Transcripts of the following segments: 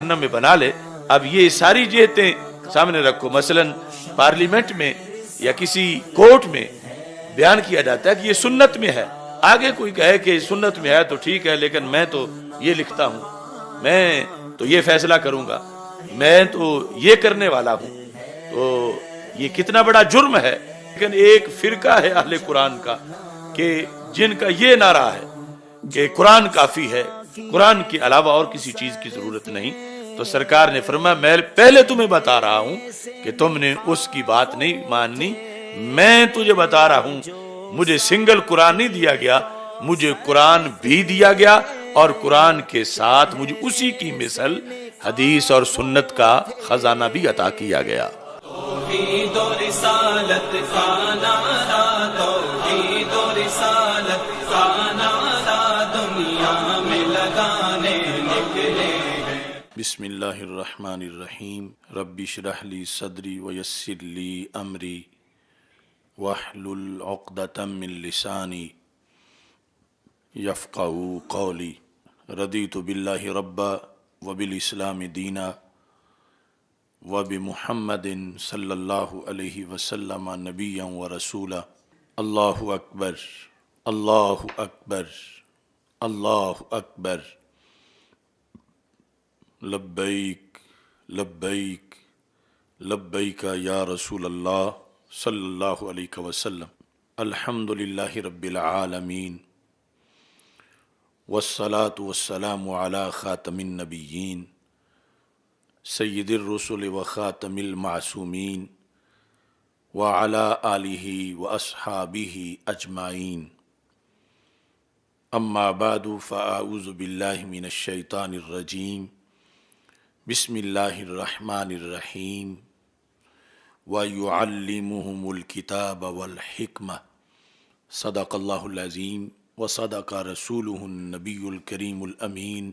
جہنم میں بنا لے۔ اب یہ ساری جہتیں سامنے رکھو، مثلا پارلیمنٹ میں یا کسی کورٹ میں بیان کیا جاتا ہے کہ یہ سنت میں ہے، آگے کوئی کہے کہ سنت میں ہے تو ٹھیک ہے، لیکن میں تو یہ لکھتا ہوں، میں تو یہ فیصلہ کروں گا، میں تو یہ کرنے والا ہوں، تو یہ کتنا بڑا جرم ہے۔ لیکن ایک فرقہ ہے اہل قرآن کا کہ جن کا یہ نعرہ ہے کہ قرآن کافی ہے، قرآن کے علاوہ اور کسی چیز کی ضرورت نہیں۔ تو سرکار نے فرمایا میں پہلے تمہیں بتا رہا ہوں کہ تم نے اس کی بات نہیں ماننی، میں تجھے بتا رہا ہوں مجھے سنگل قرآن نہیں دیا گیا، مجھے قرآن بھی دیا گیا، اور قرآن کے ساتھ مجھے اسی کی مثل حدیث اور سنت کا خزانہ بھی عطا کیا گیا۔ توحید و رسالت کا نعرہ، توحید و رسالت کا نعرہ دنیا میں لگانے نکلے ہیں۔ بسم اللہ الرحمن الرحیم، رب اشرح لی صدری ویسر لی امری واحلل عقدۃ من لسانی یفقہوا قولی۔ رضیت باللہ ربا وبالاسلام دینا وبمحمد صلی اللہ علیہ وسلم نبیا ورسولا۔ اللہ اکبر، اللہ اکبر، اللہ اکبر، لبیک لبیک لبیک یا رسول اللہ صلی اللہ علیہ وسلم۔ الحمد للہ رب العالمین، والصلاة والسلام علی خاتم النبیین سید الرسل وخاتم المعصومین وعلی آلہ واصحابہ اجمعین۔ اما بعد فاعوذ باللہ من الشیطان الرجیم، بسم اللہ الرحمن الرحیم۔ وَيُعَلِّمُهُمُ الْكِتَابَ وَالْحِكْمَةَ صدق اللہ العظیم وصدق رسولہ النبی الکریم الامین۔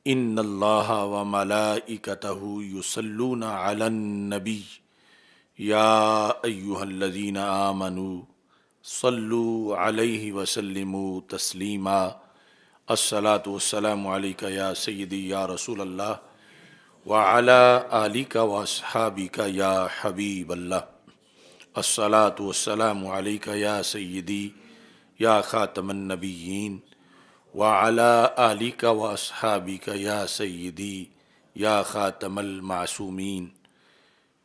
ان اللہ وملائکتہ یصلون علی النبی یا ایہا الذین آمنوا صلوا علیہ وسلموا تسلیما۔ الصلاۃ والسلام علیک یا سیدی یا رسول اللہ وعلی آلک واصحابک یا حبیب اللہ۔ الصلاۃ والسلام علیک یا سیدی یا خاتم النبیین وعلی آلک واصحابک یا سیدی یا خاتم المعصومین۔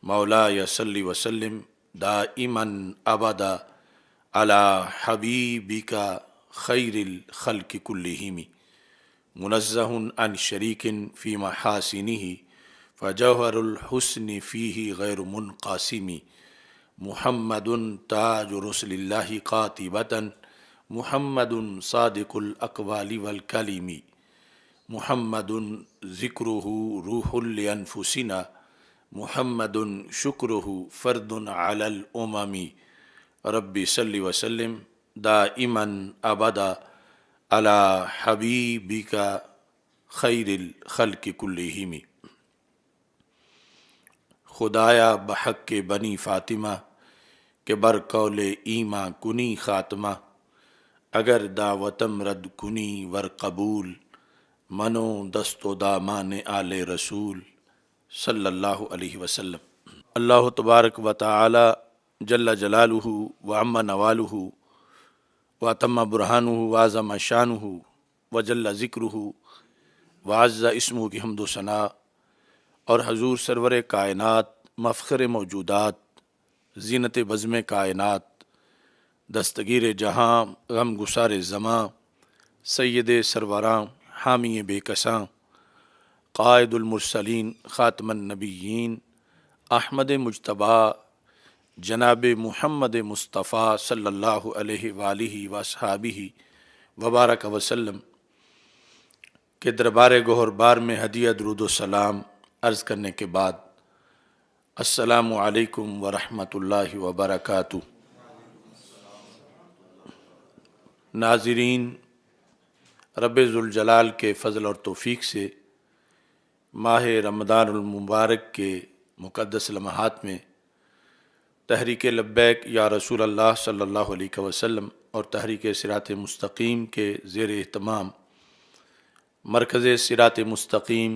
مولایا صلی وسلم دائما ابدا علی حبیبک خیر الخلق کلہم، منزہ عن شریک فی محاسنہ فجوہر الحسن فیہ غیر منقاسم۔ محمد تاج رسل اللہ قاطبۃ، محمد صادق الاقوال والکلم، محمد ذکرہ روح لانفسنا، محمد شکرہ فرد علی الامم۔ رب صلی وسلم دائما ابدا علی حبیبک خیر الخلق کلہم۔ خدایا بحق بنی فاطمہ کہ بر قول ایماں کنی خاتمہ، اگر دعوتم رد کنی ور قبول، منو دست و دامان آل رسول صلی اللہ علیہ وسلم۔ اللہ تبارک و تعالی جل جلالہ وعم نوالہ واتم برہانہ وعظم شانہ وجل ذکرہ وعز اسمہ کی حمد و ثناء، اور حضور سرور کائنات، مفخر موجودات، زینت بزم کائنات، دستگیر جہاں، غم گسار زماں، سید سروراں، حامی بے کساں، قائد المرسلین، خاتم النبیین، احمد مجتبیٰ جناب محمد مصطفیٰ صلی اللہ علیہ وآلہ وصحابہ وبارک وسلم کے دربار گوہر بار میں ہدیہ درود و سلام عرض کرنے کے بعد، السلام علیکم ورحمۃ اللہ وبرکاتہ۔ ناظرین، رب ذوالجلال کے فضل اور توفیق سے ماہ رمضان المبارک کے مقدس لمحات میں تحریک لبیک یا رسول اللہ صلی اللہ علیہ وسلم اور تحریک صراط مستقیم کے زیر اہتمام مرکز صراط مستقیم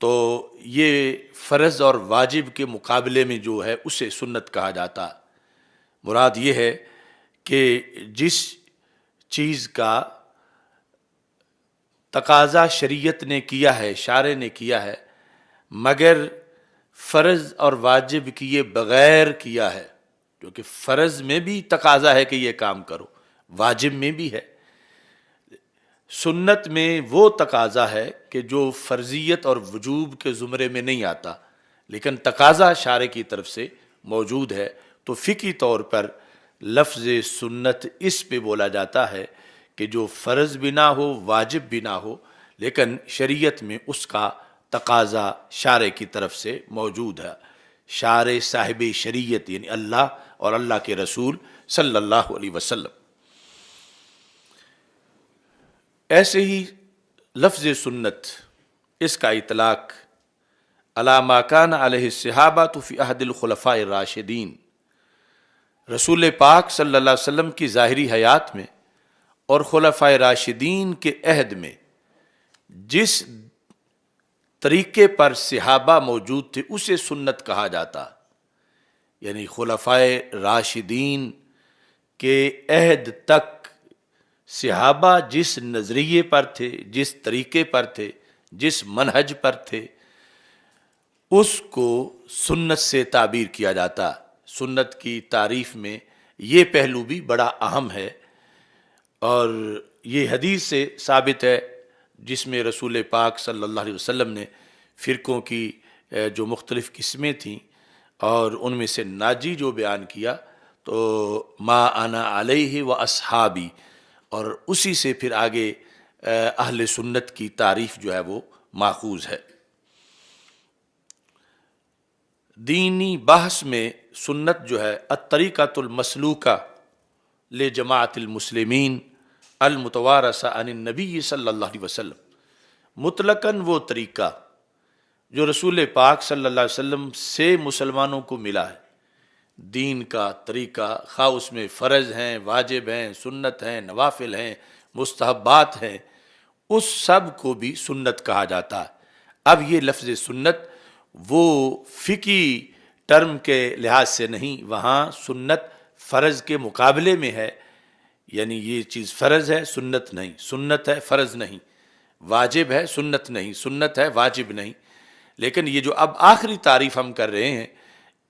تو یہ فرض اور واجب کے مقابلے میں جو ہے اسے سنت کہا جاتا۔ مراد یہ ہے کہ جس چیز کا تقاضا شریعت نے کیا ہے، شارع نے کیا ہے، مگر فرض اور واجب کیے بغیر کیا ہے، کیونکہ فرض میں بھی تقاضا ہے کہ یہ کام کرو، واجب میں بھی ہے، سنت میں وہ تقاضا ہے کہ جو فرضیت اور وجوب کے زمرے میں نہیں آتا، لیکن تقاضا شارع کی طرف سے موجود ہے، تو فقہی طور پر لفظ سنت اس پہ بولا جاتا ہے کہ جو فرض بھی نہ ہو، واجب بھی نہ ہو، لیکن شریعت میں اس کا تقاضا شارع کی طرف سے موجود ہے، شارع صاحب شریعت یعنی اللہ اور اللہ کے رسول صلی اللہ علیہ وسلم۔ ایسے ہی لفظ سنت اس کا اطلاق علی ما کان علیہ الصحابہ فی عہد الخلفاء الراشدین، رسول پاک صلی اللہ علیہ وسلم کی ظاہری حیات میں اور خلفائے راشدین کے عہد میں جس طریقے پر صحابہ موجود تھے اسے سنت کہا جاتا، یعنی خلفائے راشدین کے عہد تک صحابہ جس نظریے پر تھے، جس طریقے پر تھے، جس منہج پر تھے، اس کو سنت سے تعبیر کیا جاتا۔ سنت کی تعریف میں یہ پہلو بھی بڑا اہم ہے، اور یہ حدیث سے ثابت ہے جس میں رسول پاک صلی اللہ علیہ وسلم نے فرقوں کی جو مختلف قسمیں تھیں اور ان میں سے ناجی جو بیان کیا تو ما انا علیہ و اصحابی، اور اسی سے پھر آگے اہل سنت کی تعریف جو ہے وہ ماخوذ ہے۔ دینی بحث میں سنت جو ہے الطریقۃ المسلوکہ لجماعت المسلمین المتوارثہ عن النبی صلی اللہ علیہ وسلم، مطلقاً وہ طریقہ جو رسول پاک صلی اللہ علیہ وسلم سے مسلمانوں کو ملا ہے، دین کا طریقہ، خواہ اس میں فرض ہیں، واجب ہیں، سنت ہیں، نوافل ہیں، مستحبات ہیں، اس سب کو بھی سنت کہا جاتا ہے۔ اب یہ لفظ سنت وہ فقہی ٹرم کے لحاظ سے نہیں، وہاں سنت فرض کے مقابلے میں ہے، یعنی یہ چیز فرض ہے سنت نہیں، سنت ہے فرض نہیں، واجب ہے سنت نہیں، سنت ہے واجب نہیں، لیکن یہ جو اب آخری تعریف ہم کر رہے ہیں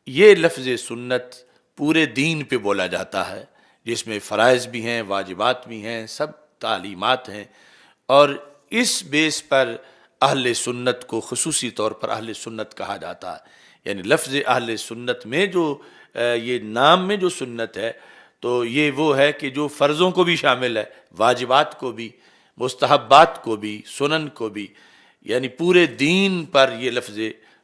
یہ لفظ سنت پورے دین پہ بولا جاتا ہے، جس میں فرائض بھی ہیں، واجبات بھی ہیں، سب تعلیمات ہیں، اور اس بیس پر اہل سنت کو خصوصی طور پر اہل سنت کہا جاتا ہے۔ یعنی لفظ اہل سنت میں جو یہ نام میں جو سنت ہے تو یہ وہ ہے کہ جو فرضوں کو بھی شامل ہے، واجبات کو بھی، مستحبات کو بھی، سنن کو بھی، یعنی پورے دین پر یہ لفظ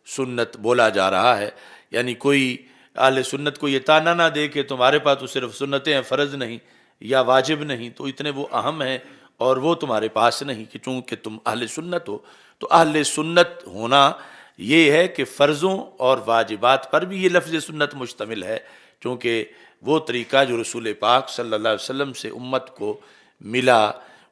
سنت بولا جا رہا ہے۔ یعنی کوئی اہل سنت کو یہ تانا نہ دے کہ تمہارے پاس تو صرف سنتیں ہیں، فرض نہیں یا واجب نہیں، تو اتنے وہ اہم ہیں اور وہ تمہارے پاس نہیں، کہ چونکہ تم اہل سنت ہو۔ تو اہل سنت ہونا یہ ہے کہ فرضوں اور واجبات پر بھی یہ لفظ سنت مشتمل ہے، چونکہ وہ طریقہ جو رسول پاک صلی اللہ علیہ وسلم سے امت کو ملا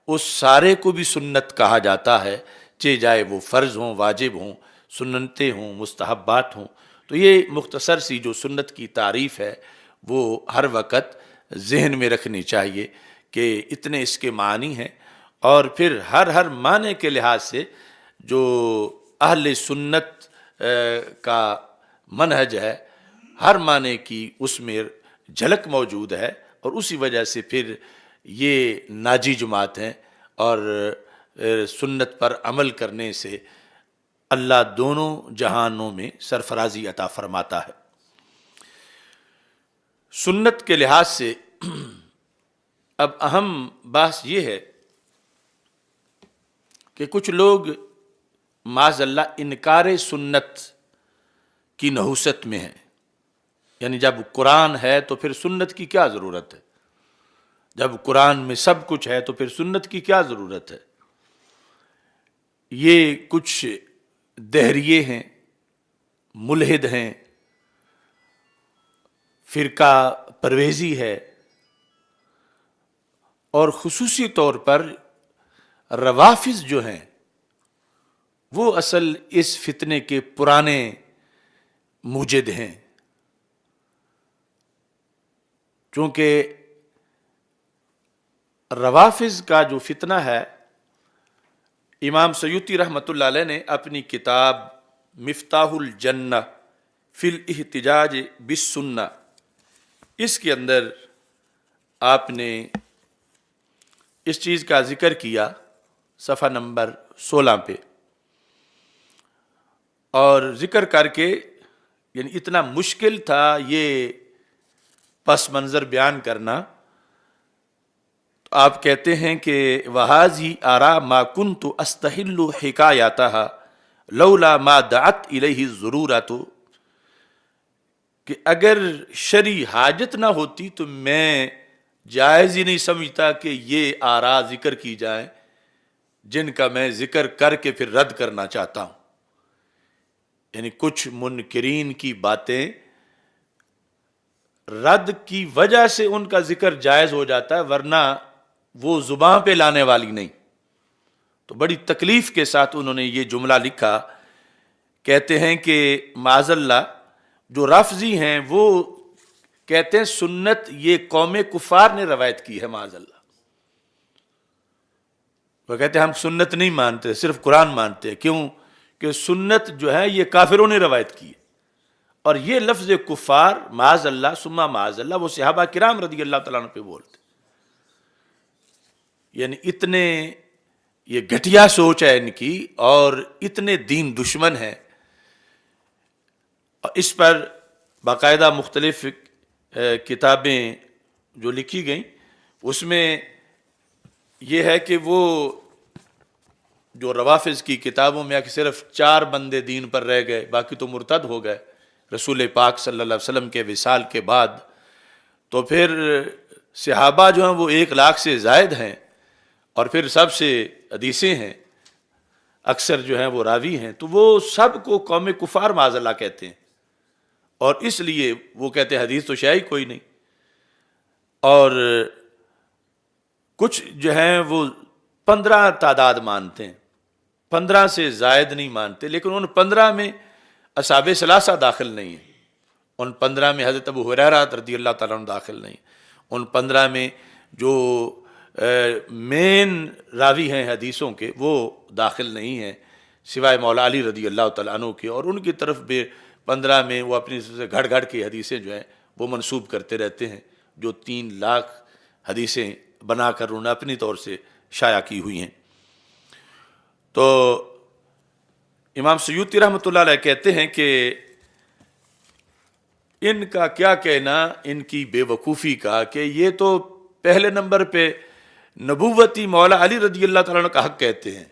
اس سارے کو بھی سنت کہا جاتا ہے، چاہے وہ فرض ہوں، واجب ہوں، سنتیں ہوں، مستحبات ہوں۔ تو یہ مختصر سی جو سنت کی تعریف ہے وہ ہر وقت ذہن میں رکھنی چاہیے کہ اتنے اس کے معنی ہیں، اور پھر ہر معنی کے لحاظ سے جو اہل سنت کا منہج ہے ہر معنی کی اس میں جھلک موجود ہے، اور اسی وجہ سے پھر یہ ناجی جماعت ہیں، اور سنت پر عمل کرنے سے اللہ دونوں جہانوں میں سرفرازی عطا فرماتا ہے۔ سنت کے لحاظ سے اب اہم بحث یہ ہے کہ کچھ لوگ معاذ اللہ انکار سنت کی نحوست میں ہیں، یعنی جب قرآن ہے تو پھر سنت کی کیا ضرورت ہے، جب قرآن میں سب کچھ ہے تو پھر سنت کی کیا ضرورت ہے۔ یہ کچھ دہریے ہیں، ملحد ہیں، فرقہ پرویزی ہے، اور خصوصی طور پر روافض جو ہیں وہ اصل اس فتنے کے پرانے موجد ہیں. چونکہ روافض کا جو فتنہ ہے، امام سیوطی رحمۃ اللہ علیہ نے اپنی کتاب مفتاح الجنہ فی الاحتجاج بالسنہ، اس کے اندر آپ نے اس چیز کا ذکر کیا صفحہ نمبر 16 پہ، اور ذکر کر کے یعنی اتنا مشکل تھا یہ پس منظر بیان کرنا، تو آپ کہتے ہیں کہ وَهَذِهِ آرَا مَا كُنْتُ أَسْتَحِلُّ حِكَایَتَهَا لَوْلَا مَا دَعَتْ إِلَيْهِ الضُّرُورَةُ، کہ اگر شرعی حاجت نہ ہوتی تو میں جائز ہی نہیں سمجھتا کہ یہ آراء ذکر کی جائیں جن کا میں ذکر کر کے پھر رد کرنا چاہتا ہوں. یعنی کچھ منکرین کی باتیں رد کی وجہ سے ان کا ذکر جائز ہو جاتا ہے، ورنہ وہ زبان پہ لانے والی نہیں. تو بڑی تکلیف کے ساتھ انہوں نے یہ جملہ لکھا، کہتے ہیں کہ معاذ اللہ جو رافضی ہیں وہ کہتے ہیں سنت یہ قوم کفار نے روایت کی ہے، معاذ اللہ. وہ کہتے ہیں ہم سنت نہیں مانتے، صرف قرآن مانتے ہیں. کیوں؟ کہ سنت جو ہے یہ کافروں نے روایت کی ہے. اور یہ لفظ کفار معاذ اللہ ثم معاذ اللہ وہ صحابہ کرام رضی اللہ تعالیٰ عنہ پہ بولتے. یعنی اتنے یہ گھٹیا سوچ ہے ان کی، اور اتنے دین دشمن ہیں. اس پر باقاعدہ مختلف کتابیں جو لکھی گئیں، اس میں یہ ہے کہ وہ جو روافض کی کتابوں میں صرف 4 بندے دین پر رہ گئے، باقی تو مرتد ہو گئے رسول پاک صلی اللہ علیہ وسلم کے وصال کے بعد. تو پھر صحابہ جو ہیں وہ 1 لاکھ سے زائد ہیں، اور پھر سب سے حدیثیں ہیں، اکثر جو ہیں وہ راوی ہیں. تو وہ سب کو قوم کفار معاذ اللہ کہتے ہیں، اور اس لیے وہ کہتے ہیں حدیث تو شاید کوئی نہیں. اور کچھ جو ہیں وہ 15 تعداد مانتے ہیں، 15 سے زائد نہیں مانتے. لیکن ان 15 میں اصحاب ثلاثہ داخل نہیں ہیں، ان 15 میں حضرت ابو ہریرہ رضی اللہ تعالیٰ عنہ داخل نہیں، ان 15 میں جو مین راوی ہیں حدیثوں کے وہ داخل نہیں ہیں سوائے مولا علی رضی اللہ تعالیٰ عنہ کے. اور ان کی طرف بھی 15 میں وہ اپنی سے گھڑ گھڑ کی حدیثیں جو ہیں وہ منسوب کرتے رہتے ہیں، جو 3 لاکھ حدیثیں بنا کر انہوں نے اپنی طور سے شائع کی ہوئی ہیں. تو امام سیوطی رحمۃ اللہ علیہ کہتے ہیں کہ ان کا کیا کہنا، ان کی بے وقوفی کا، کہ یہ تو پہلے نمبر پہ نبوتی مولا علی رضی اللہ تعالیٰ عنہ کا حق کہتے ہیں،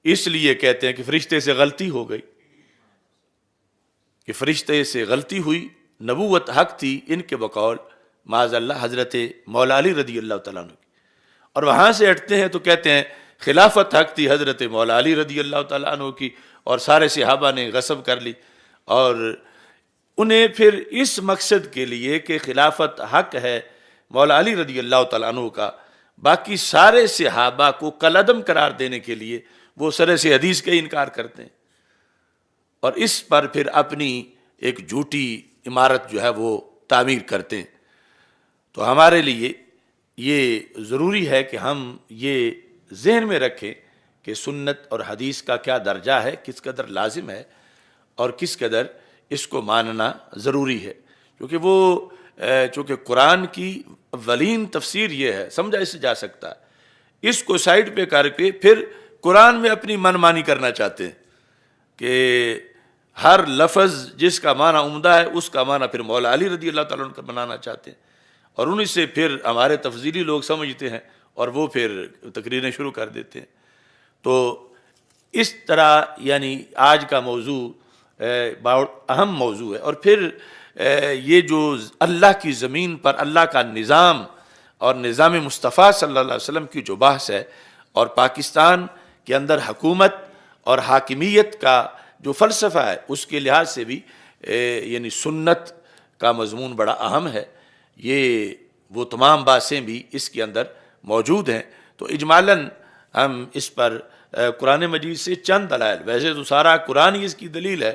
اس لیے کہتے ہیں کہ فرشتے سے غلطی ہو گئی، کہ فرشتے سے غلطی ہوئی، نبوت حق تھی ان کے بقول معاذ اللہ حضرت مولا علی رضی اللہ تعالیٰ عنہ کی. اور وہاں سے ہٹتے ہیں تو کہتے ہیں خلافت حق تھی حضرت مولا علی رضی اللہ تعالیٰ عنہ کی، اور سارے صحابہ نے غصب کر لی. اور انہیں پھر اس مقصد کے لیے کہ خلافت حق ہے مولا علی رضی اللہ تعالیٰ عنہ کا، باقی سارے صحابہ کو کالعدم قرار دینے کے لیے وہ سرے سے حدیث کا انکار کرتے ہیں، اور اس پر پھر اپنی ایک جھوٹی عمارت جو ہے وہ تعمیر کرتے ہیں. تو ہمارے لیے یہ ضروری ہے کہ ہم یہ ذہن میں رکھیں کہ سنت اور حدیث کا کیا درجہ ہے، کس قدر لازم ہے اور کس قدر اس کو ماننا ضروری ہے. کیونکہ وہ چونکہ قرآن کی اولین تفسیر یہ ہے، سمجھا اس سے جا سکتا ہے، اس کو سائڈ پہ کر کے پھر قرآن میں اپنی من مانی کرنا چاہتے ہیں کہ ہر لفظ جس کا معنی عمدہ ہے اس کا معنی پھر مولا علی رضی اللہ تعالیٰ عنہ کا بنانا چاہتے ہیں، اور انہیں سے پھر ہمارے تفضیلی لوگ سمجھتے ہیں اور وہ پھر تقریریں شروع کر دیتے ہیں. تو اس طرح یعنی آج کا موضوع بہت اہم موضوع ہے. اور پھر یہ جو اللہ کی زمین پر اللہ کا نظام اور نظام مصطفیٰ صلی اللہ علیہ وسلم کی جو بحث ہے، اور پاکستان کے اندر حکومت اور حاکمیت کا جو فلسفہ ہے، اس کے لحاظ سے بھی یعنی سنت کا مضمون بڑا اہم ہے. یہ وہ تمام باتیں بھی اس کے اندر موجود ہیں. تو اجمالاً ہم اس پر قرآن مجید سے چند دلائل، ویسے تو سارا قرآن ہی اس کی دلیل ہے،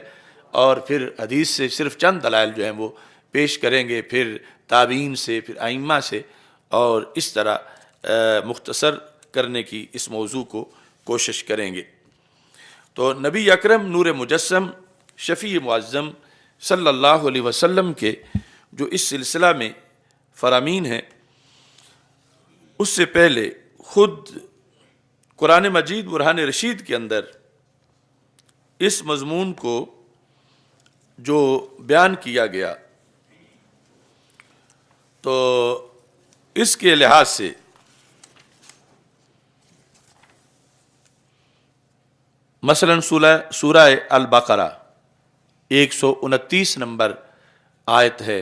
اور پھر حدیث سے صرف چند دلائل جو ہیں وہ پیش کریں گے، پھر تابعین سے، پھر ائمہ سے، اور اس طرح مختصر کرنے کی اس موضوع کو کوشش کریں گے۔ تو نبی اکرم نور مجسم شفیع معظم صلی اللہ علیہ وسلم کے جو اس سلسلہ میں فرامین ہیں، اس سے پہلے خود قرآن مجید برہان رشید کے اندر اس مضمون کو جو بیان کیا گیا، تو اس کے لحاظ سے مثلا سورہ البقرہ 129 نمبر آیت ہے،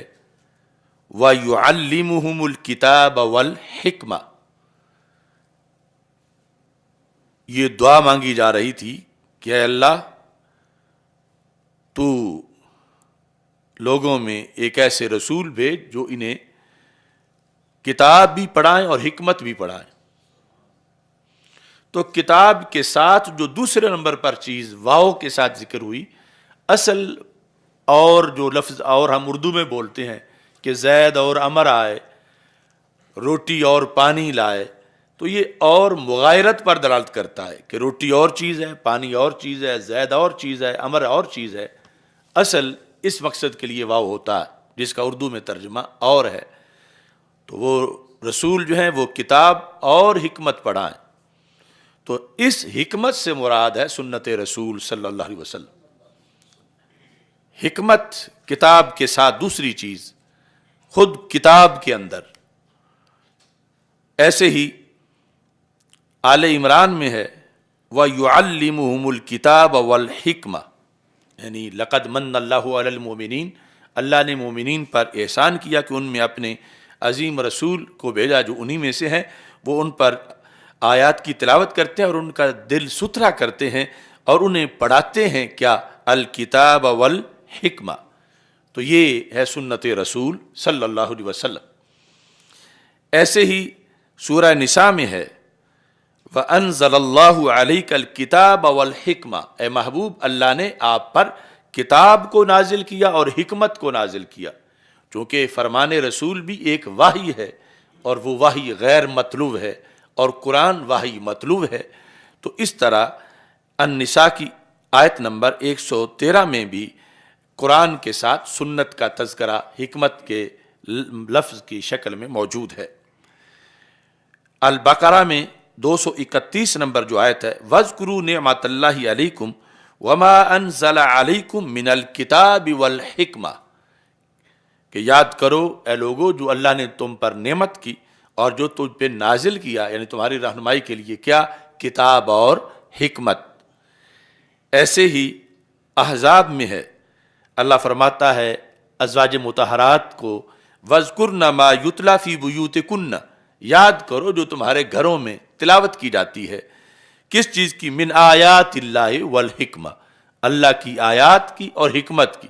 وَيُعَلِّمُهُمُ الْكِتَابَ وَالْحِکْمَةَ، یہ دعا مانگی جا رہی تھی کہ اے اللہ تو لوگوں میں ایک ایسے رسول بھیج جو انہیں کتاب بھی پڑھائیں اور حکمت بھی پڑھائیں۔ تو کتاب کے ساتھ جو دوسرے نمبر پر چیز واو کے ساتھ ذکر ہوئی، اصل اور جو لفظ اور ہم اردو میں بولتے ہیں کہ زید اور عمر آئے، روٹی اور پانی لائے، تو یہ اور مغایرت پر دلالت کرتا ہے کہ روٹی اور چیز ہے، پانی اور چیز ہے، زید اور چیز ہے، عمر اور چیز ہے۔ اصل اس مقصد کے لیے واو ہوتا ہے، جس کا اردو میں ترجمہ اور ہے۔ تو وہ رسول جو ہیں وہ کتاب اور حکمت پڑھائیں، تو اس حکمت سے مراد ہے سنت رسول صلی اللہ علیہ وسلم۔ حکمت کتاب کے ساتھ دوسری چیز، خود کتاب کے اندر۔ ایسے ہی آل عمران میں ہے وَيُعَلِّمُهُمُ الْكِتَابَ وَالْحِکْمَةَ، یعنی لَقَدْ مَنَّ اللَّهُ عَلَى الْمُؤْمِنِينَ، اللہ نے مومنین پر احسان کیا کہ ان میں اپنے عظیم رسول کو بھیجا جو انہی میں سے ہیں، وہ ان پر آیات کی تلاوت کرتے ہیں اور ان کا دل ستھرا کرتے ہیں اور انہیں پڑھاتے ہیں کیا؟ الکتاب والحکمہ۔ تو یہ ہے سنت رسول صلی اللہ علیہ وسلم۔ ایسے ہی سورہ نساء میں ہے وَأَنزَلَ اللَّهُ عَلَيْكَ الْكِتَابَ وَالْحِکْمَةَ، اے محبوب اللہ نے آپ پر کتاب کو نازل کیا اور حکمت کو نازل کیا، چونکہ فرمان رسول بھی ایک وحی ہے اور وہ وحی غیر مطلوب ہے اور قرآن وحی مطلوب ہے۔ تو اس طرح النساء کی آیت نمبر 113 میں بھی قرآن کے ساتھ سنت کا تذکرہ حکمت کے لفظ کی شکل میں موجود ہے۔ البقرہ میں 231 نمبر جو آیت ہے وَاذْكُرُوا نِعْمَةَ اللَّهِ عَلَيْكُمْ وَمَا أَنزَلَ عَلَيْكُمْ مِنَ الْكِتَابِ وَالْحِکْمَةِ، کہ یاد کرو اے لوگو جو اللہ نے تم پر نعمت کی اور جو تجھ پہ نازل کیا، یعنی تمہاری رہنمائی کے لیے کیا؟ کتاب اور حکمت۔ ایسے ہی احزاب میں ہے، اللہ فرماتا ہے ازواج مطہرات کو وَاذْكُرْنَ مَا يُتْلَى فِي بُيُوتِكُنَّ، یاد کرو جو تمہارے گھروں میں تلاوت کی جاتی ہے، کس چیز کی؟ من آیات اللہ والحکمہ، اللہ کی آیات کی اور حکمت کی۔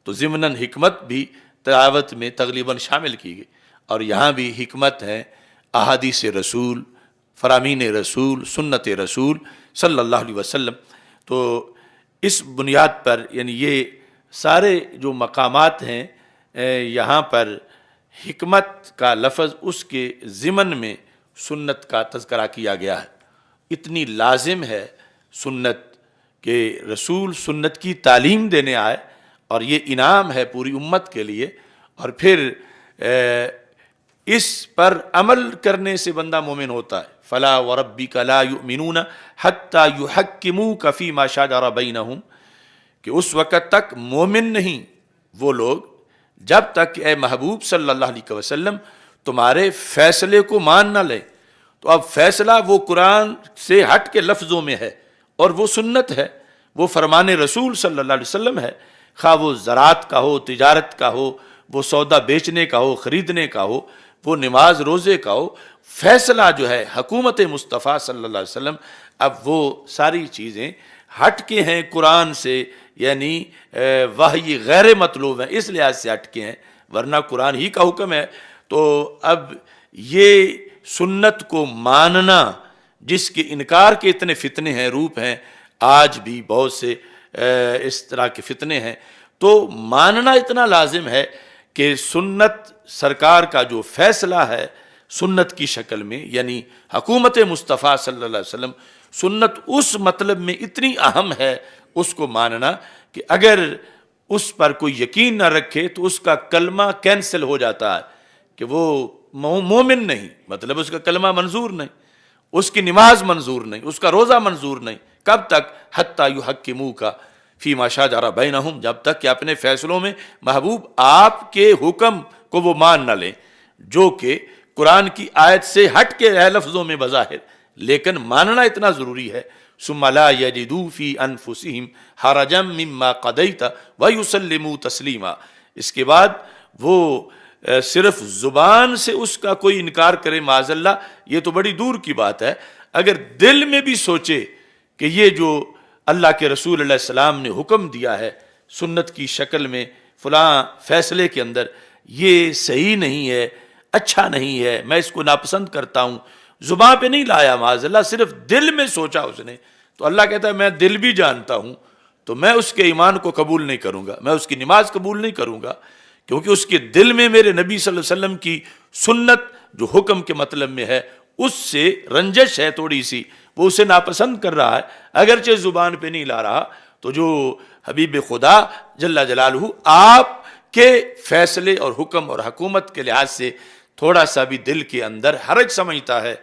تو ضمناً حکمت بھی تلاوت میں تغلیباً شامل کی گئی، اور یہاں بھی حکمت ہے احادیث رسول، فرامین رسول، سنت رسول صلی اللہ علیہ وسلم۔ تو اس بنیاد پر یعنی یہ سارے جو مقامات ہیں یہاں پر حکمت کا لفظ اس کے ضمن میں سنت کا تذکرہ کیا گیا ہے۔ اتنی لازم ہے سنت کہ رسول سنت کی تعلیم دینے آئے، اور یہ انعام ہے پوری امت کے لیے، اور پھر اس پر عمل کرنے سے بندہ مومن ہوتا ہے۔ فَلَا وَرَبِّكَ لَا يُؤْمِنُونَ حَتَّى يُحَكِّمُوكَ فِي مَا شَجَرَ بَيْنَهُمْ، کہ اس وقت تک مومن نہیں وہ لوگ جب تک اے محبوب صلی اللہ علیہ وسلم تمہارے فیصلے کو مان نہ لیں۔ تو اب فیصلہ وہ قرآن سے ہٹ کے لفظوں میں ہے، اور وہ سنت ہے، وہ فرمان رسول صلی اللہ علیہ وسلم ہے، خواہ وہ زراعت کا ہو، تجارت کا ہو، وہ سودا بیچنے کا ہو، خریدنے کا ہو، وہ نماز روزے کا ہو، فیصلہ جو ہے حکومت مصطفیٰ صلی اللہ علیہ وسلم۔ اب وہ ساری چیزیں ہٹ کے ہیں قرآن سے، یعنی وحی غیر مطلوب ہیں، اس لحاظ سے ہٹ کے ہیں، ورنہ قرآن ہی کا حکم ہے۔ تو اب یہ سنت کو ماننا جس کے انکار کے اتنے فتنے ہیں، روپ ہیں، آج بھی بہت سے اس طرح کے فتنے ہیں، تو ماننا اتنا لازم ہے کہ سنت سرکار کا جو فیصلہ ہے سنت کی شکل میں، یعنی حکومت مصطفیٰ صلی اللہ علیہ وسلم، سنت اس مطلب میں اتنی اہم ہے اس کو ماننا کہ اگر اس پر کوئی یقین نہ رکھے تو اس کا کلمہ کینسل ہو جاتا ہے کہ وہ مومن نہیں، مطلب اس کا کلمہ منظور نہیں، اس کی نماز منظور نہیں، اس کا روزہ منظور نہیں۔ کب تک؟ حتی یحکموک فیما شجر بینہم، جب تک کہ اپنے فیصلوں میں محبوب آپ کے حکم کو وہ مان نہ لیں، جو کہ قرآن کی آیت سے ہٹ کے ہے لفظوں میں بظاہر، لیکن ماننا اتنا ضروری ہے۔ ثم لا یجدوا فی انفسہم حرجا مما قضیت ویسلموا تسلیما، اس کے بعد وہ صرف زبان سے اس کا کوئی انکار کرے معاذ اللہ، یہ تو بڑی دور کی بات ہے، اگر دل میں بھی سوچے کہ یہ جو اللہ کے رسول علیہ السلام نے حکم دیا ہے سنت کی شکل میں فلاں فیصلے کے اندر، یہ صحیح نہیں ہے، اچھا نہیں ہے، میں اس کو ناپسند کرتا ہوں، زبان پہ نہیں لایا معاذ اللہ، صرف دل میں سوچا اس نے، تو اللہ کہتا ہے میں دل بھی جانتا ہوں، تو میں اس کے ایمان کو قبول نہیں کروں گا، میں اس کی نماز قبول نہیں کروں گا، کیونکہ اس کے دل میں میرے نبی صلی اللہ علیہ وسلم کی سنت جو حکم کے مطلب میں ہے اس سے رنجش ہے تھوڑی سی، وہ اسے ناپسند کر رہا ہے، اگرچہ زبان پہ نہیں لا رہا، تو جو حبیب خدا جل جلالہ آپ کے فیصلے اور حکم اور حکومت کے لحاظ سے تھوڑا سا بھی دل کے اندر حرج سمجھتا ہے،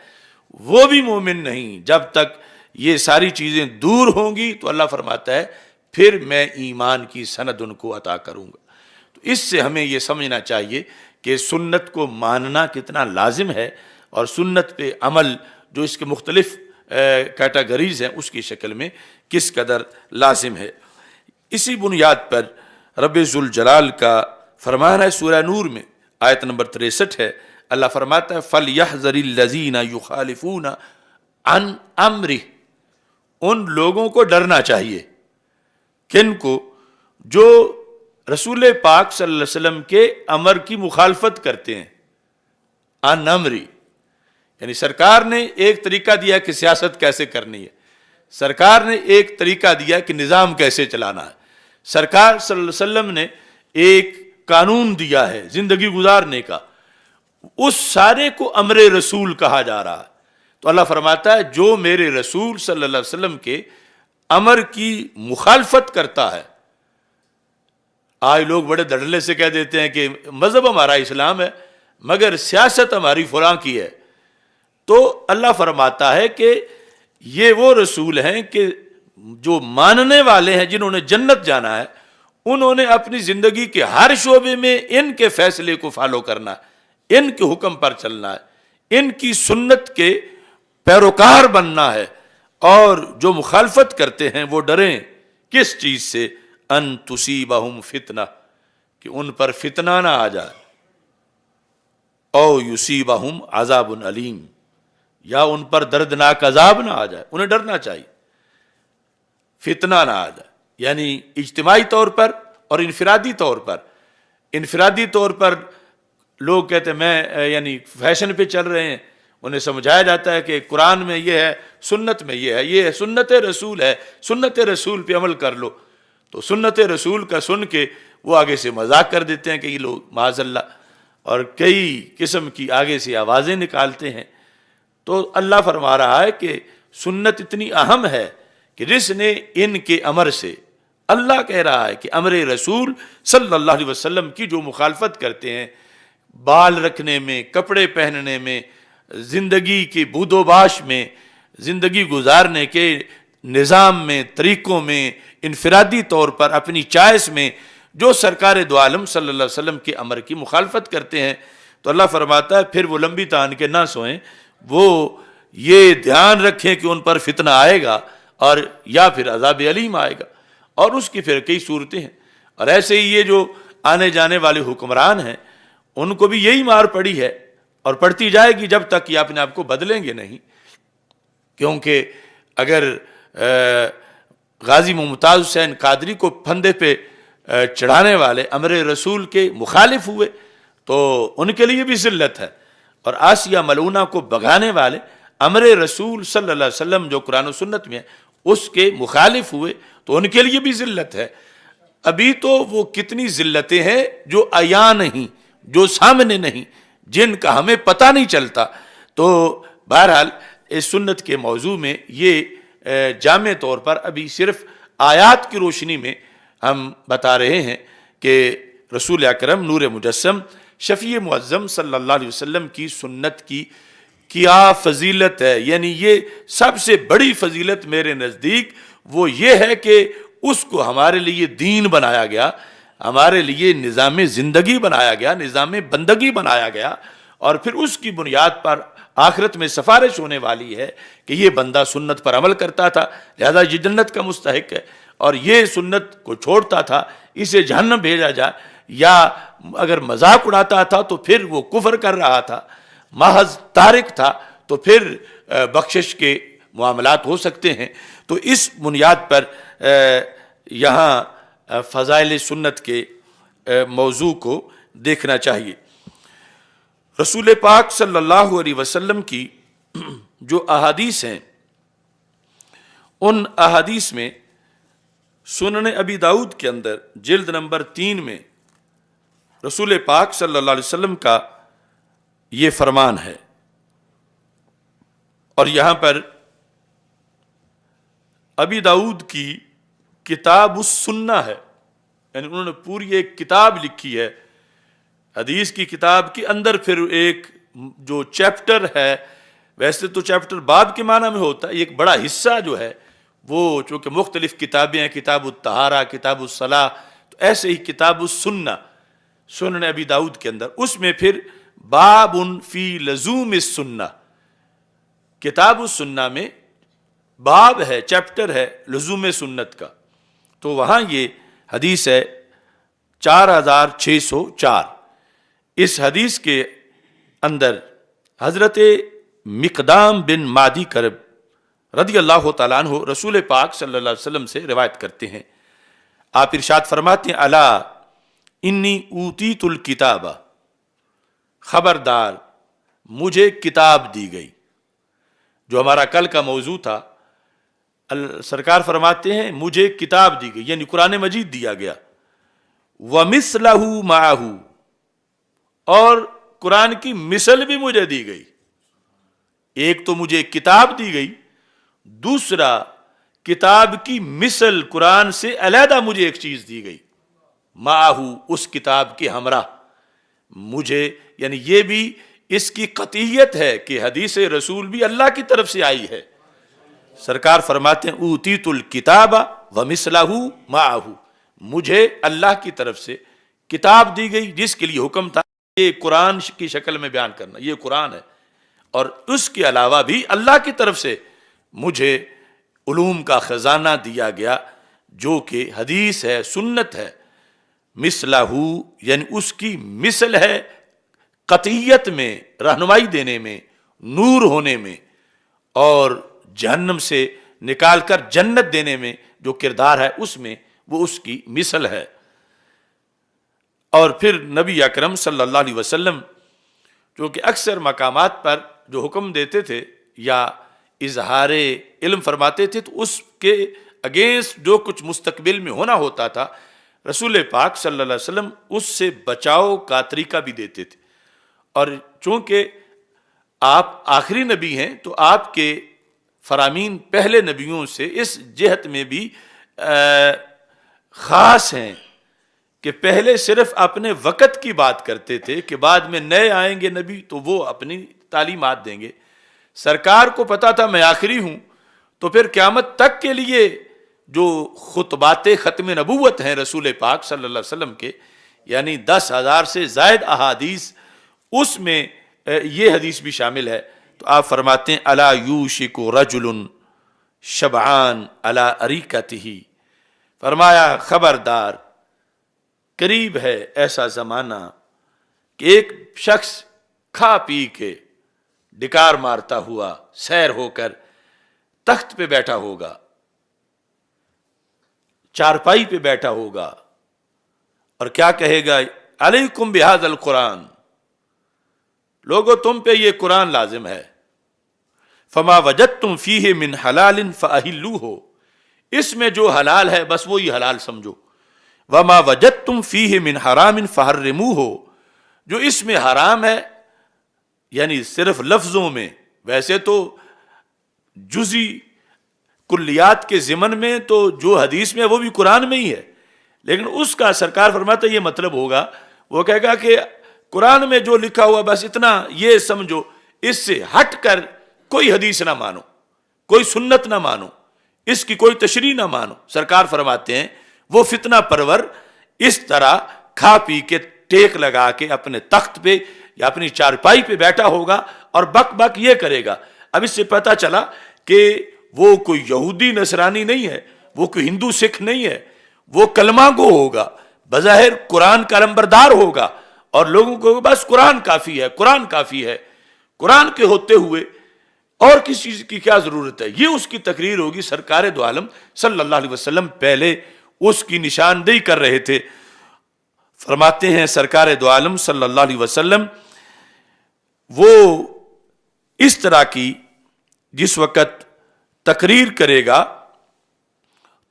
وہ بھی مومن نہیں۔ جب تک یہ ساری چیزیں دور ہوں گی تو اللہ فرماتا ہے پھر میں ایمان کی سند ان کو عطا کروں گا۔ تو اس سے ہمیں یہ سمجھنا چاہیے کہ سنت کو ماننا کتنا لازم ہے، اور سنت پہ عمل جو اس کے مختلف کیٹیگریز ہیں اس کی شکل میں کس قدر لازم ہے۔ اسی بنیاد پر رب ذوالجلال کا فرمان ہے سورہ نور میں آیت نمبر 63 ہے، اللہ فرماتا ہے فَلْيَحْذَرِ الَّذِينَ يُخَالِفُونَ عَنْ أَمْرِهِ، ان لوگوں کو ڈرنا چاہیے، کن کو؟ جو رسول پاک صلی اللہ علیہ وسلم کے امر کی مخالفت کرتے ہیں، عن امری، یعنی سرکار نے ایک طریقہ دیا کہ سیاست کیسے کرنی ہے، سرکار نے ایک طریقہ دیا کہ نظام کیسے چلانا ہے، سرکار صلی اللہ علیہ وسلم نے ایک قانون دیا ہے زندگی گزارنے کا، اس سارے کو امر رسول کہا جا رہا ہے۔ تو اللہ فرماتا ہے جو میرے رسول صلی اللہ علیہ وسلم کے امر کی مخالفت کرتا ہے، آج لوگ بڑے دھڑلے سے کہہ دیتے ہیں کہ مذہب ہمارا اسلام ہے مگر سیاست ہماری فلاں کی ہے، تو اللہ فرماتا ہے کہ یہ وہ رسول ہیں کہ جو ماننے والے ہیں، جنہوں نے جنت جانا ہے، انہوں نے اپنی زندگی کے ہر شعبے میں ان کے فیصلے کو فالو کرنا ہے، ان کے حکم پر چلنا ہے، ان کی سنت کے پیروکار بننا ہے، اور جو مخالفت کرتے ہیں وہ ڈریں کس چیز سے؟ ان تصیبہم فتنہ، کہ ان پر فتنہ نہ آ جائے، او یصیبہم عذاب علیم، یا ان پر دردناک عذاب نہ آ جائے، انہیں ڈرنا چاہیے، فتنہ نہ آ جائے، یعنی اجتماعی طور پر اور انفرادی طور پر۔ انفرادی طور پر لوگ کہتے ہیں میں یعنی فیشن پہ چل رہے ہیں، انہیں سمجھایا جاتا ہے کہ قرآن میں یہ ہے، سنت میں یہ ہے، یہ سنت رسول ہے، سنت رسول پہ عمل کر لو، تو سنت رسول کا سن کے وہ آگے سے مذاق کر دیتے ہیں کہ یہ لوگ معاذ اللہ، اور کئی قسم کی آگے سے آوازیں نکالتے ہیں۔ تو اللہ فرما رہا ہے کہ سنت اتنی اہم ہے کہ جس نے ان کے امر سے، اللہ کہہ رہا ہے کہ امر رسول صلی اللہ علیہ وسلم کی جو مخالفت کرتے ہیں، بال رکھنے میں، کپڑے پہننے میں، زندگی کی بود و باش میں، زندگی گزارنے کے نظام میں، طریقوں میں، انفرادی طور پر اپنی چائس میں جو سرکار دو عالم صلی اللہ علیہ وسلم کے امر کی مخالفت کرتے ہیں، تو اللہ فرماتا ہے پھر وہ لمبی تان کے نہ سوئیں، وہ یہ دھیان رکھیں کہ ان پر فتنہ آئے گا اور یا پھر عذاب علیم آئے گا، اور اس کی پھر کئی صورتیں ہیں۔ اور ایسے ہی یہ جو آنے جانے والے حکمران ہیں ان کو بھی یہی مار پڑی ہے اور پڑتی جائے گی جب تک یہ اپنے آپ کو بدلیں گے نہیں، کیونکہ اگر غازی ممتاز حسین قادری کو پھندے پہ چڑھانے والے امر رسول کے مخالف ہوئے تو ان کے لیے بھی ذلت ہے، اور آسیہ ملعونہ کو بھگانے والے امر رسول صلی اللہ علیہ وسلم جو قرآن و سنت میں ہے اس کے مخالف ہوئے تو ان کے لیے بھی ذلت ہے۔ ابھی تو وہ کتنی ذلتیں ہیں جو عیاں نہیں، جو سامنے نہیں، جن کا ہمیں پتہ نہیں چلتا۔ تو بہرحال اس سنت کے موضوع میں یہ جامع طور پر ابھی صرف آیات کی روشنی میں ہم بتا رہے ہیں کہ رسول اکرم نور مجسم شفیع معظم صلی اللہ علیہ وسلم کی سنت کی کیا فضیلت ہے۔ یعنی یہ سب سے بڑی فضیلت میرے نزدیک وہ یہ ہے کہ اس کو ہمارے لیے دین بنایا گیا، ہمارے لیے نظام زندگی بنایا گیا، نظام بندگی بنایا گیا، اور پھر اس کی بنیاد پر آخرت میں سفارش ہونے والی ہے کہ یہ بندہ سنت پر عمل کرتا تھا لہذا یہ جنت کا مستحق ہے، اور یہ سنت کو چھوڑتا تھا اسے جہنم بھیجا جائے، یا اگر مذاق اڑاتا تھا تو پھر وہ کفر کر رہا تھا، محض تارک تھا تو پھر بخشش کے معاملات ہو سکتے ہیں۔ تو اس بنیاد پر یہاں فضائل سنت کے موضوع کو دیکھنا چاہیے۔ رسول پاک صلی اللہ علیہ وسلم کی جو احادیث ہیں ان احادیث میں سنن ابی داؤد کے اندر جلد نمبر 3 میں رسول پاک صلی اللہ علیہ وسلم کا یہ فرمان ہے، اور یہاں پر ابی داؤد کی کتاب السنہ ہے، یعنی انہوں نے پوری ایک کتاب لکھی ہے حدیث کی کتاب کے اندر، پھر ایک جو چیپٹر ہے، ویسے تو چیپٹر باب کے معنی میں ہوتا ہے، ایک بڑا حصہ جو ہے وہ چونکہ مختلف کتابیں ہیں، کتاب الطہارہ، کتاب الصلاۃ، تو ایسے ہی کتاب السنہ سنن ابی داؤد کے اندر، اس میں پھر باب فی لزوم السنہ، کتاب السنہ میں باب ہے، چیپٹر ہے لزوم سنت کا، تو وہاں یہ حدیث ہے 4604۔ اس حدیث کے اندر حضرت مقدام بن مادی کرب رضی اللہ تعالیٰ عنہ رسول پاک صلی اللہ علیہ وسلم سے روایت کرتے ہیں، آپ ارشاد فرماتے ہیں الا انی اوتیت الکتاب، خبردار مجھے کتاب دی گئی، جو ہمارا کل کا موضوع تھا، سرکار فرماتے ہیں مجھے کتاب دی گئی، یعنی قرآن مجید دیا گیا، وَمِثْلَهُ مَعَهُ، اور قرآن کی مثل بھی مجھے دی گئی۔ ایک تو مجھے کتاب دی گئی، دوسرا کتاب کی مثل قرآن سے علیحدہ مجھے ایک چیز دی گئی، معاہو، اس کتاب کے ہمراہ مجھے، یعنی یہ بھی اس کی قطعیت ہے کہ حدیث رسول بھی اللہ کی طرف سے آئی ہے۔ سرکار فرماتے ہیں اوتیت الکتاب ومثلہ معاہو، مجھے اللہ کی طرف سے کتاب دی گئی جس کے لیے حکم تھا یہ قرآن کی شکل میں بیان کرنا، یہ قرآن ہے، اور اس کے علاوہ بھی اللہ کی طرف سے مجھے علوم کا خزانہ دیا گیا جو کہ حدیث ہے، سنت ہے، مثلہ، یعنی اس کی مثل ہے قطعیت میں، رہنمائی دینے میں، نور ہونے میں، اور جہنم سے نکال کر جنت دینے میں جو کردار ہے اس میں وہ اس کی مثل ہے۔ اور پھر نبی اکرم صلی اللہ علیہ وسلم جو کہ اکثر مقامات پر جو حکم دیتے تھے یا اظہار علم فرماتے تھے تو اس کے اگینسٹ جو کچھ مستقبل میں ہونا ہوتا تھا رسول پاک صلی اللہ علیہ وسلم اس سے بچاؤ کا طریقہ بھی دیتے تھے، اور چونکہ آپ آخری نبی ہیں تو آپ کے فرامین پہلے نبیوں سے اس جہت میں بھی خاص ہیں کہ پہلے صرف اپنے وقت کی بات کرتے تھے کہ بعد میں نئے آئیں گے نبی تو وہ اپنی تعلیمات دیں گے۔ سرکار کو پتا تھا میں آخری ہوں، تو پھر قیامت تک کے لیے جو خطبات ختم نبوت ہیں رسول پاک صلی اللہ علیہ وسلم کے، یعنی 10,000 سے زائد احادیث، اس میں یہ حدیث بھی شامل ہے۔ تو آپ فرماتے ہیں الا یوشک رجل شبعان علی اریکتہ، فرمایا خبردار قریب ہے ایسا زمانہ کہ ایک شخص کھا پی کے ڈکار مارتا ہوا سیر ہو کر تخت پہ بیٹھا ہوگا، چارپائی پہ بیٹھا ہوگا، اور کیا کہے گا علیکم بہذا القرآن، لوگو تم پہ یہ قرآن لازم ہے، فما وجدتم فیہ من حلال فاحلوہ، اس میں جو حلال ہے بس وہی حلال سمجھو، وما وجدتم فیہ من حرام فحرموہ، جو اس میں حرام ہے یعنی صرف لفظوں میں، ویسے تو جزی کلیات کے ضمن میں تو جو حدیث میں ہے وہ بھی قرآن میں ہی ہے، لیکن اس کا سرکار فرماتا ہے یہ مطلب ہوگا، وہ کہے گا کہ قرآن میں جو لکھا ہوا بس اتنا یہ سمجھو، اس سے ہٹ کر کوئی حدیث نہ مانو، کوئی سنت نہ مانو، اس کی کوئی تشریح نہ مانو۔ سرکار فرماتے ہیں وہ فتنہ پرور اس طرح کھا پی کے ٹیک لگا کے اپنے تخت پہ یا اپنی چارپائی پہ بیٹھا ہوگا اور بک بک یہ کرے گا۔ اب اس سے پتہ چلا کہ وہ کوئی یہودی نصرانی نہیں ہے، وہ کوئی ہندو سکھ نہیں ہے، وہ کلمہ گو ہوگا، بظاہر قرآن کا علمبردار ہوگا، اور لوگوں کو بس قرآن کافی ہے، قرآن کافی ہے، قرآن کے ہوتے ہوئے اور کسی چیز کی کیا ضرورت ہے، یہ اس کی تقریر ہوگی۔ سرکار دو عالم صلی اللہ علیہ وسلم پہلے اس کی نشاندہی کر رہے تھے۔ فرماتے ہیں سرکار دو عالم صلی اللہ علیہ وسلم وہ اس طرح کی جس وقت تقریر کرے گا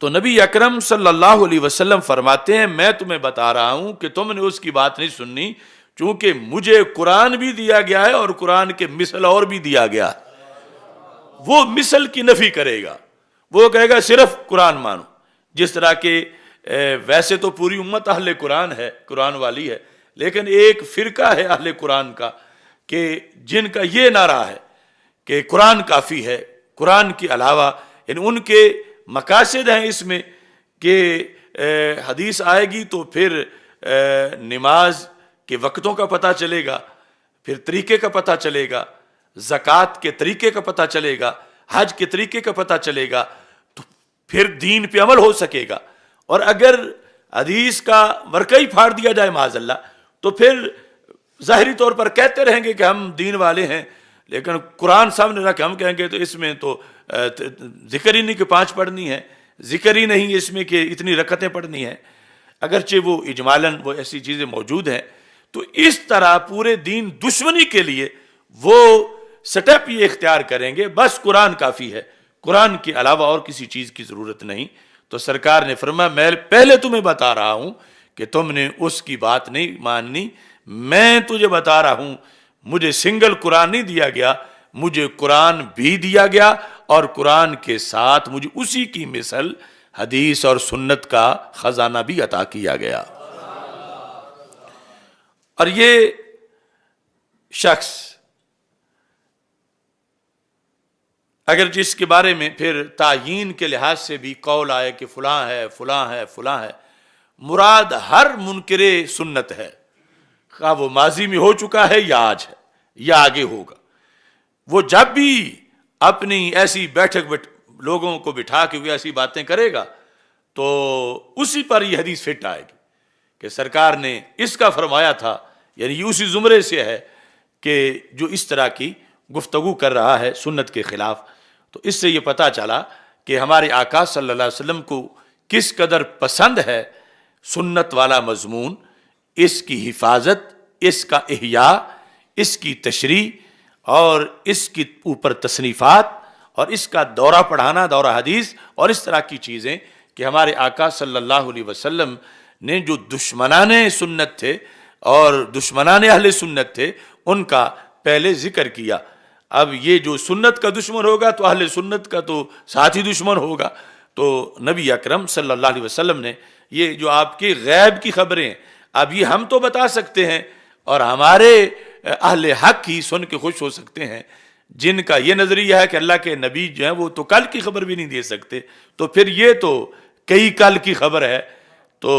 تو نبی اکرم صلی اللہ علیہ وسلم فرماتے ہیں میں تمہیں بتا رہا ہوں کہ تم نے اس کی بات نہیں سننی، چونکہ مجھے قرآن بھی دیا گیا ہے اور قرآن کے مثل اور بھی دیا گیا ہے۔ وہ مثل کی نفی کرے گا، وہ کہے گا صرف قرآن مانو، جس طرح کہ ویسے تو پوری امت اہل قرآن ہے، قرآن والی ہے، لیکن ایک فرقہ ہے اہل قرآن کا کہ جن کا یہ نعرہ ہے کہ قرآن کافی ہے، قرآن کے علاوہ، یعنی ان کے مقاصد ہیں اس میں کہ حدیث آئے گی تو پھر نماز کے وقتوں کا پتہ چلے گا، پھر طریقے کا پتہ چلے گا، زکوٰۃ کے طریقے کا پتہ چلے گا، حج کے طریقے کا پتہ چلے گا، تو پھر دین پہ عمل ہو سکے گا۔ اور اگر حدیث کا ورقہ ہی پھاڑ دیا جائے معاذ اللہ تو پھر ظاہری طور پر کہتے رہیں گے کہ ہم دین والے ہیں، لیکن قرآن سامنے رکھ ہم کہیں گے تو اس میں تو ذکر ہی نہیں کہ 5 پڑھنی ہے، ذکر ہی نہیں اس میں کہ اتنی رکعتیں پڑھنی ہیں، اگرچہ وہ اجمالاً وہ ایسی چیزیں موجود ہیں۔ تو اس طرح پورے دین دشمنی کے لیے وہ سٹیپ یہ اختیار کریں گے بس قرآن کافی ہے، قرآن کے علاوہ اور کسی چیز کی ضرورت نہیں۔ تو سرکار نے فرمایا میں پہلے تمہیں بتا رہا ہوں کہ تم نے اس کی بات نہیں ماننی، میں تجھے بتا رہا ہوں مجھے سنگل قرآن نہیں دیا گیا، مجھے قرآن بھی دیا گیا اور قرآن کے ساتھ مجھے اسی کی مثل حدیث اور سنت کا خزانہ بھی عطا کیا گیا۔ اور یہ شخص اگر جس کے بارے میں پھر تعیین کے لحاظ سے بھی قول آئے کہ فلاں ہے فلاں ہے فلاں ہے، مراد ہر منکر سنت ہے، خواہ وہ ماضی میں ہو چکا ہے یا آج ہے یا آگے ہوگا، وہ جب بھی اپنی ایسی بیٹھک لوگوں کو بٹھا کے وہ ایسی باتیں کرے گا تو اسی پر یہ حدیث فٹ آئے گی کہ سرکار نے اس کا فرمایا تھا، یعنی یہ اسی زمرے سے ہے کہ جو اس طرح کی گفتگو کر رہا ہے سنت کے خلاف۔ تو اس سے یہ پتہ چلا کہ ہمارے آقا صلی اللہ علیہ وسلم کو کس قدر پسند ہے سنت والا مضمون، اس کی حفاظت، اس کا احیاء، اس کی تشریح اور اس کی اوپر تصنیفات اور اس کا دورہ پڑھانا، دورہ حدیث اور اس طرح کی چیزیں کہ ہمارے آقا صلی اللہ علیہ وسلم نے جو دشمنان سنت تھے اور دشمنان اہل سنت تھے ان کا پہلے ذکر کیا۔ اب یہ جو سنت کا دشمن ہوگا تو اہل سنت کا تو ساتھی دشمن ہوگا۔ تو نبی اکرم صلی اللہ علیہ وسلم نے یہ جو آپ کی غیب کی خبریں اب یہ ہم تو بتا سکتے ہیں اور ہمارے اہل حق ہی سن کے خوش ہو سکتے ہیں، جن کا یہ نظریہ ہے کہ اللہ کے نبی جو ہیں وہ تو کل کی خبر بھی نہیں دے سکتے، تو پھر یہ تو کئی کل کی خبر ہے، تو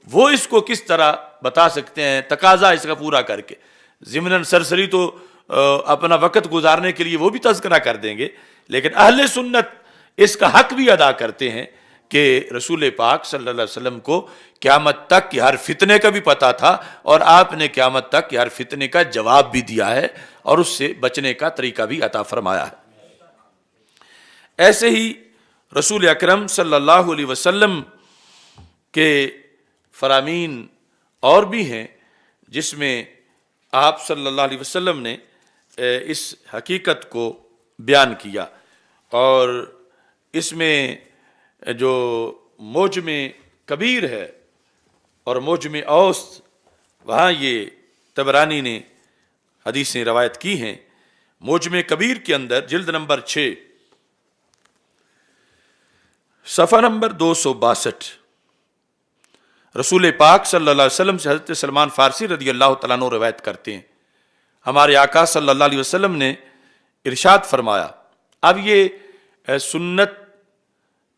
وہ اس کو کس طرح بتا سکتے ہیں، تقاضا اس کا پورا کر کے ضمناً سرسری تو اپنا وقت گزارنے کے لیے وہ بھی تذکرہ کر دیں گے، لیکن اہل سنت اس کا حق بھی ادا کرتے ہیں کہ رسول پاک صلی اللہ علیہ وسلم کو قیامت تک کی ہر فتنے کا بھی پتہ تھا اور آپ نے قیامت تک کی ہر فتنے کا جواب بھی دیا ہے اور اس سے بچنے کا طریقہ بھی عطا فرمایا ہے۔ ایسے ہی رسول اکرم صلی اللہ علیہ وسلم کے فرامین اور بھی ہیں جس میں آپ صلی اللہ علیہ وسلم نے اس حقیقت کو بیان کیا، اور اس میں جو موجم کبیر ہے اور موجم اوسط، وہاں یہ طبرانی نے حدیثیں روایت کی ہیں۔ موجم کبیر کے اندر جلد نمبر 6 صفحہ نمبر 262 رسول پاک صلی اللہ علیہ وسلم سے حضرت سلمان فارسی رضی اللہ تعالیٰ عنہ روایت کرتے ہیں، ہمارے آقا صلی اللہ علیہ وسلم نے ارشاد فرمایا۔ اب یہ سنت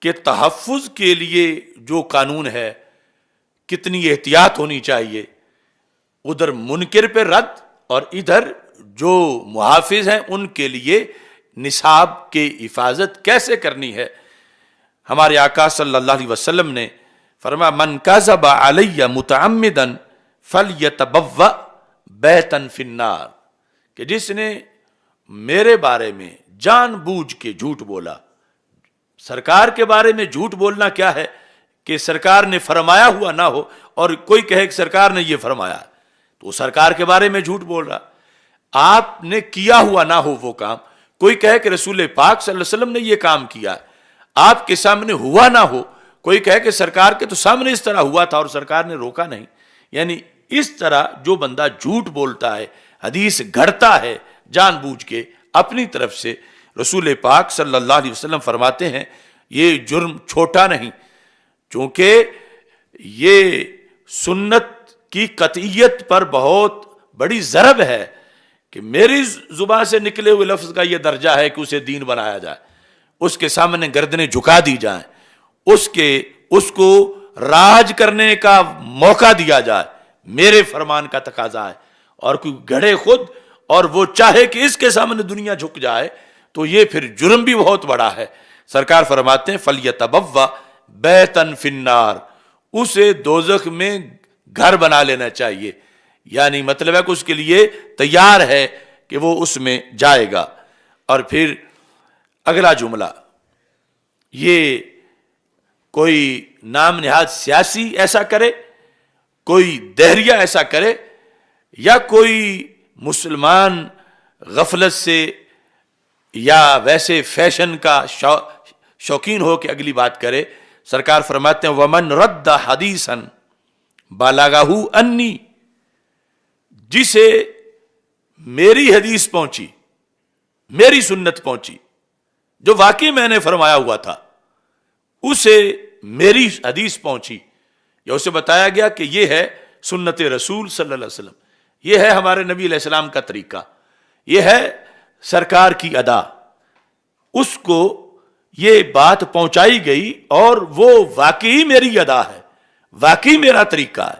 کے تحفظ کے لیے جو قانون ہے، کتنی احتیاط ہونی چاہیے، ادھر منکر پہ رد اور ادھر جو محافظ ہیں ان کے لیے نصاب کی حفاظت کیسے کرنی ہے۔ ہمارے آقا صلی اللہ علیہ وسلم نے فرمایا من کذب علی متعمدا فلیتبوأ بیتا فی النار، کہ جس نے میرے بارے میں جان بوجھ کے جھوٹ بولا۔ سرکار کے بارے میں جھوٹ بولنا کیا ہے کہ سرکار نے فرمایا ہوا نہ ہو اور کوئی کہے کہ سرکار نے یہ فرمایا، تو سرکار کے بارے میں جھوٹ بول رہا۔ آپ نے کیا ہوا نہ ہو وہ کام، کوئی کہے کہ رسول پاک صلی اللہ علیہ وسلم نے یہ کام کیا، آپ کے سامنے ہوا نہ ہو، کوئی کہے کہ سرکار کے تو سامنے اس طرح ہوا تھا اور سرکار نے روکا نہیں۔ یعنی اس طرح جو بندہ جھوٹ بولتا ہے، حدیث گھڑتا ہے جان بوجھ کے اپنی طرف سے، رسول پاک صلی اللہ علیہ وسلم فرماتے ہیں یہ جرم چھوٹا نہیں، چونکہ یہ سنت کی قطعیت پر بہت بڑی ضرب ہے کہ میری زبان سے نکلے ہوئے لفظ کا یہ درجہ ہے کہ اسے دین بنایا جائے، اس کے سامنے گردنیں جھکا دی جائیں، اس کو راج کرنے کا موقع دیا جائے، میرے فرمان کا تقاضا ہے۔ اور کوئی گڑھے خود اور وہ چاہے کہ اس کے سامنے دنیا جھک جائے تو یہ پھر جرم بھی بہت بڑا ہے۔ سرکار فرماتے ہیں فَلْيَتَبَوَّأْ بَيْتًا فِي النَّارِ، اسے دوزخ میں گھر بنا لینا چاہیے، یعنی مطلب ہے کہ اس کے لیے تیار ہے کہ وہ اس میں جائے گا۔ اور پھر اگلا جملہ، یہ کوئی نام نہاد سیاسی ایسا کرے، کوئی دہریہ ایسا کرے، یا کوئی مسلمان غفلت سے یا ویسے فیشن کا شوقین ہو کہ اگلی بات کرے، سرکار فرماتے ہیں وَمَنْ رَدَّ حَدِيثًا بَلَغَهُ أَنِّي، جسے میری حدیث پہنچی، میری سنت پہنچی، جو واقعی میں نے فرمایا ہوا تھا، اسے میری حدیث پہنچی، یا اسے بتایا گیا کہ یہ ہے سنت رسول صلی اللہ علیہ وسلم، یہ ہے ہمارے نبی علیہ السلام کا طریقہ، یہ ہے سرکار کی ادا، اس کو یہ بات پہنچائی گئی اور وہ واقعی میری ادا ہے، واقعی میرا طریقہ ہے،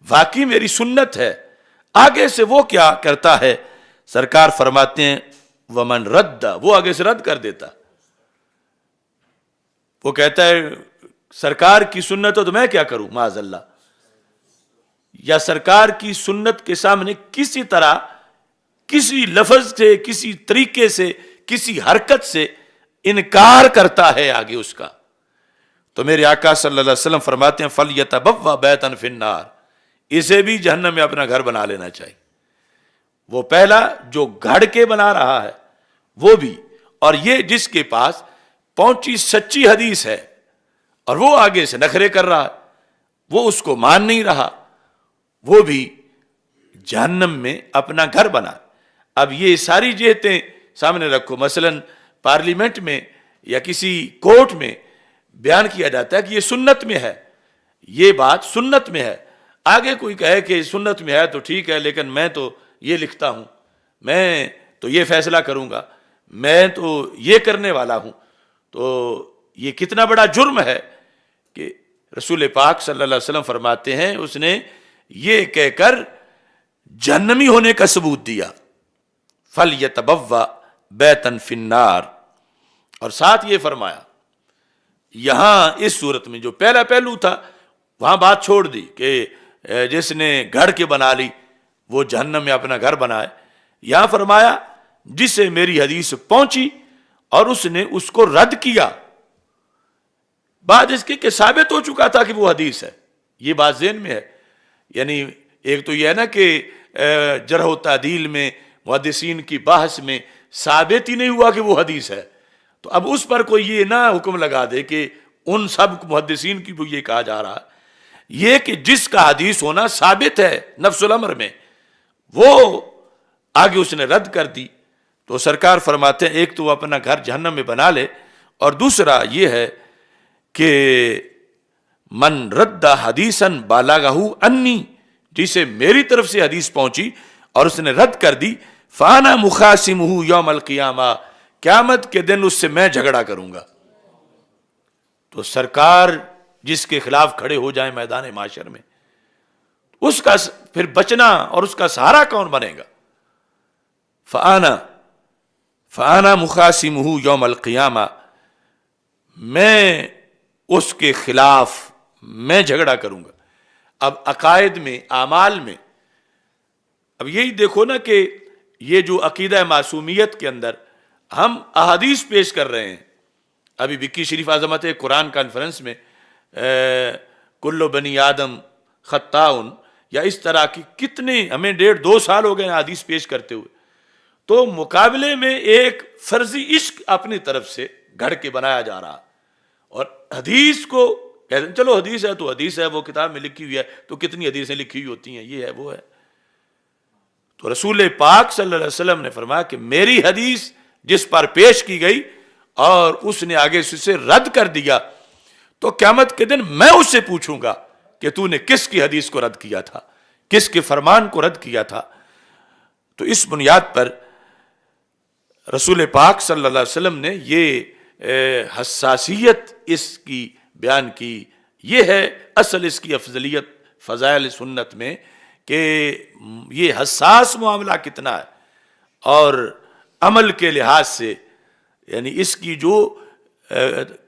واقعی میری سنت ہے، آگے سے وہ کیا کرتا ہے، سرکار فرماتے ہیں ومن رد، وہ آگے سے رد کر دیتا، وہ کہتا ہے سرکار کی سنت ہو تو میں کیا کروں معاذ اللہ، یا سرکار کی سنت کے سامنے کسی طرح، کسی لفظ سے، کسی طریقے سے، کسی حرکت سے انکار کرتا ہے آگے اس کا، تو میرے آقا صلی اللہ علیہ وسلم فرماتے ہیں فَلْيَتَبَوَّأْ بَيْتًا فِي النَّارِ، اسے بھی جہنم میں اپنا گھر بنا لینا چاہیے۔ وہ پہلا جو گھڑ کے بنا رہا ہے وہ بھی، اور یہ جس کے پاس پہنچی سچی حدیث ہے اور وہ آگے سے نخرے کر رہا ہے، وہ اس کو مان نہیں رہا، وہ بھی جہنم میں اپنا گھر بنا۔ اب یہ ساری جہتیں سامنے رکھو، مثلا پارلیمنٹ میں یا کسی کورٹ میں بیان کیا جاتا ہے کہ یہ سنت میں ہے، یہ بات سنت میں ہے، آگے کوئی کہے کہ سنت میں ہے تو ٹھیک ہے، لیکن میں تو یہ لکھتا ہوں، میں تو یہ فیصلہ کروں گا، میں تو یہ کرنے والا ہوں، تو یہ کتنا بڑا جرم ہے کہ رسول پاک صلی اللہ علیہ وسلم فرماتے ہیں اس نے یہ کہہ کر جہنمی ہونے کا ثبوت دیا، فَلْيَتَبَوَّأْ بَيْتًا فِي النَّارِ، اور ساتھ یہ فرمایا یہاں اس صورت میں جو پہلا پہلو تھا وہاں بات چھوڑ دی کہ جس نے گھڑ کے بنا لی وہ جہنم میں اپنا گھر بنائے، یہاں فرمایا جسے میری حدیث پہنچی اور اس نے اس کو رد کیا، بعد اس کے کہ ثابت ہو چکا تھا کہ وہ حدیث ہے، یہ بات ذہن میں ہے۔ یعنی ایک تو یہ ہے نا کہ جرح و تعدیل میں محدثین کی بحث میں ثابت ہی نہیں ہوا کہ وہ حدیث ہے، تو اب اس پر کوئی یہ نہ حکم لگا دے کہ ان سب محدثین کی بھی یہ کہا جا رہا یہ کہ جس کا حدیث ہونا ثابت ہے نفس الامر میں، وہ آگے اس نے رد کر دی، تو سرکار فرماتے ہیں ایک تو وہ اپنا گھر جہنم میں بنا لے، اور دوسرا یہ ہے کہ من رد حدیثاً بالغہ انی، جسے میری طرف سے حدیث پہنچی اور اس نے رد کر دی، فانا مخاصمہ یوم القیامہ، قیامت کے دن اس سے میں جھگڑا کروں گا۔ تو سرکار جس کے خلاف کھڑے ہو جائیں میدان معاشر میں، اس کا پھر بچنا اور اس کا سہارا کون بنے گا؟ فانا مخاصمہ یوم القیامہ، میں اس کے خلاف میں جھگڑا کروں گا۔ اب عقائد میں، اعمال میں، اب یہی دیکھو نا کہ یہ جو عقیدہ معصومیت کے اندر ہم احادیث پیش کر رہے ہیں، ابھی وکی شریف عظمت قرآن کانفرنس میں کل بنی آدم خطاؤن، یا اس طرح کی کتنے، ہمیں 1.5-2 سال ہو گئے حدیث پیش کرتے ہوئے، تو مقابلے میں ایک فرضی عشق اپنی طرف سے گھڑ کے بنایا جا رہا، اور حدیث کو کہتے ہیں چلو حدیث ہے تو حدیث ہے، وہ کتاب میں لکھی ہوئی ہے، تو کتنی حدیثیں لکھی ہوئی ہوتی ہیں، یہ ہے وہ ہے۔ تو رسول پاک صلی اللہ علیہ وسلم نے فرمایا کہ میری حدیث جس پر پیش کی گئی اور اس نے آگے سے رد کر دیا، تو قیامت کے دن میں اس سے پوچھوں گا کہ تو نے کس کی حدیث کو رد کیا تھا، کس کے فرمان کو رد کیا تھا۔ تو اس بنیاد پر رسول پاک صلی اللہ علیہ وسلم نے یہ حساسیت اس کی بیان کی، یہ ہے اصل اس کی افضلیت فضائل سنت میں، کہ یہ حساس معاملہ کتنا ہے، اور عمل کے لحاظ سے یعنی اس کی جو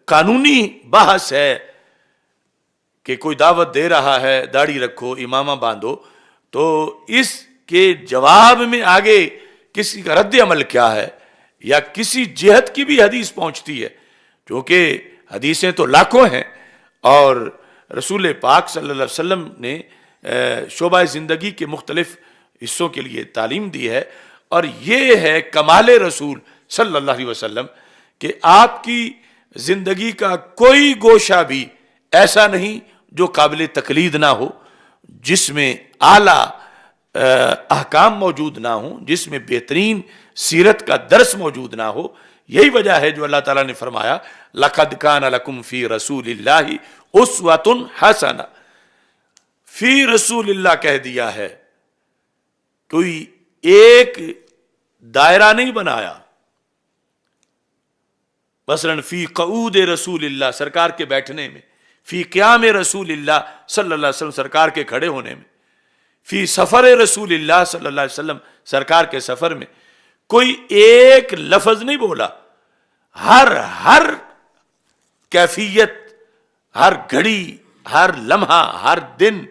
قانونی بحث ہے کہ کوئی دعوت دے رہا ہے داڑھی رکھو امامہ باندھو، تو اس کے جواب میں آگے کسی کا رد عمل کیا ہے، یا کسی جہت کی بھی حدیث پہنچتی ہے، کیونکہ حدیثیں تو لاکھوں ہیں، اور رسول پاک صلی اللہ علیہ وسلم نے شعبہ زندگی کے مختلف حصوں کے لیے تعلیم دی ہے، اور یہ ہے کمال رسول صلی اللہ علیہ وسلم کہ آپ کی زندگی کا کوئی گوشہ بھی ایسا نہیں جو قابل تقلید نہ ہو، جس میں اعلیٰ احکام موجود نہ ہوں، جس میں بہترین سیرت کا درس موجود نہ ہو۔ یہی وجہ ہے جو اللہ تعالیٰ نے فرمایا لَقَدْ كَانَ لَكُمْ فِي رَسُولِ اللَّهِ أُسْوَةٌ حَسَنَةٌ، فی رسول اللہ کہہ دیا ہے، کوئی ایک دائرہ نہیں بنایا، مثلا فی قعود رسول اللہ، سرکار کے بیٹھنے میں، فی قیام رسول اللہ صلی اللہ علیہ وسلم، سرکار کے کھڑے ہونے میں، فی سفر رسول اللہ صلی اللہ علیہ وسلم، سرکار کے سفر میں، کوئی ایک لفظ نہیں بولا، ہر کیفیت، ہر گھڑی، ہر لمحہ، ہر دن،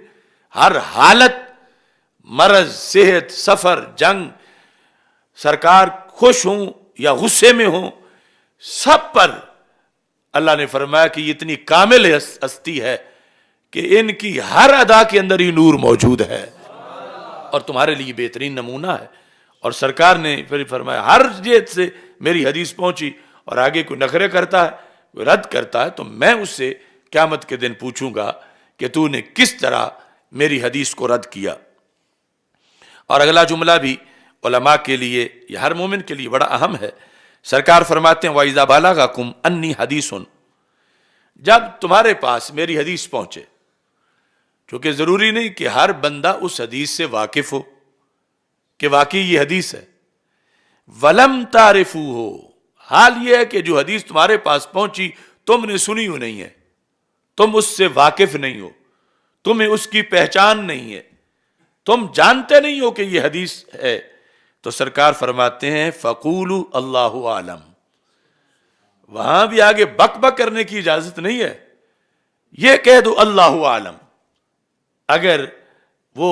ہر حالت، مرض، صحت، سفر، جنگ، سرکار خوش ہوں یا غصے میں ہوں، سب پر اللہ نے فرمایا کہ یہ اتنی کامل ہستی ہے کہ ان کی ہر ادا کے اندر ہی نور موجود ہے، اور تمہارے لیے بہترین نمونہ ہے۔ اور سرکار نے پھر فرمایا ہر جہت سے میری حدیث پہنچی، اور آگے کوئی نخرے کرتا ہے، کوئی رد کرتا ہے، تو میں اس سے قیامت کے دن پوچھوں گا کہ تو نے کس طرح میری حدیث کو رد کیا۔ اور اگلا جملہ بھی علماء کے لیے، یہ ہر مومن کے لیے بڑا اہم ہے۔ سرکار فرماتے ہیں وَإِذَا بَلَغَكُمْ أَنِّي حَدِيثٌ، جب تمہارے پاس میری حدیث پہنچے، چونکہ ضروری نہیں کہ ہر بندہ اس حدیث سے واقف ہو کہ واقعی یہ حدیث ہے، وَلَمْ تَعْرِفُوهُ، حال یہ ہے کہ جو حدیث تمہارے پاس پہنچی تم نے سنی ہو نہیں ہے، تم اس سے واقف نہیں ہو، تمہیں اس کی پہچان نہیں ہے، تم جانتے نہیں ہو کہ یہ حدیث ہے، تو سرکار فرماتے ہیں فَقُولُوا اللَّهُ عَالَمُ، وہاں بھی آگے بک بک کرنے کی اجازت نہیں ہے، یہ کہہ دو اللہ عالم۔ اگر وہ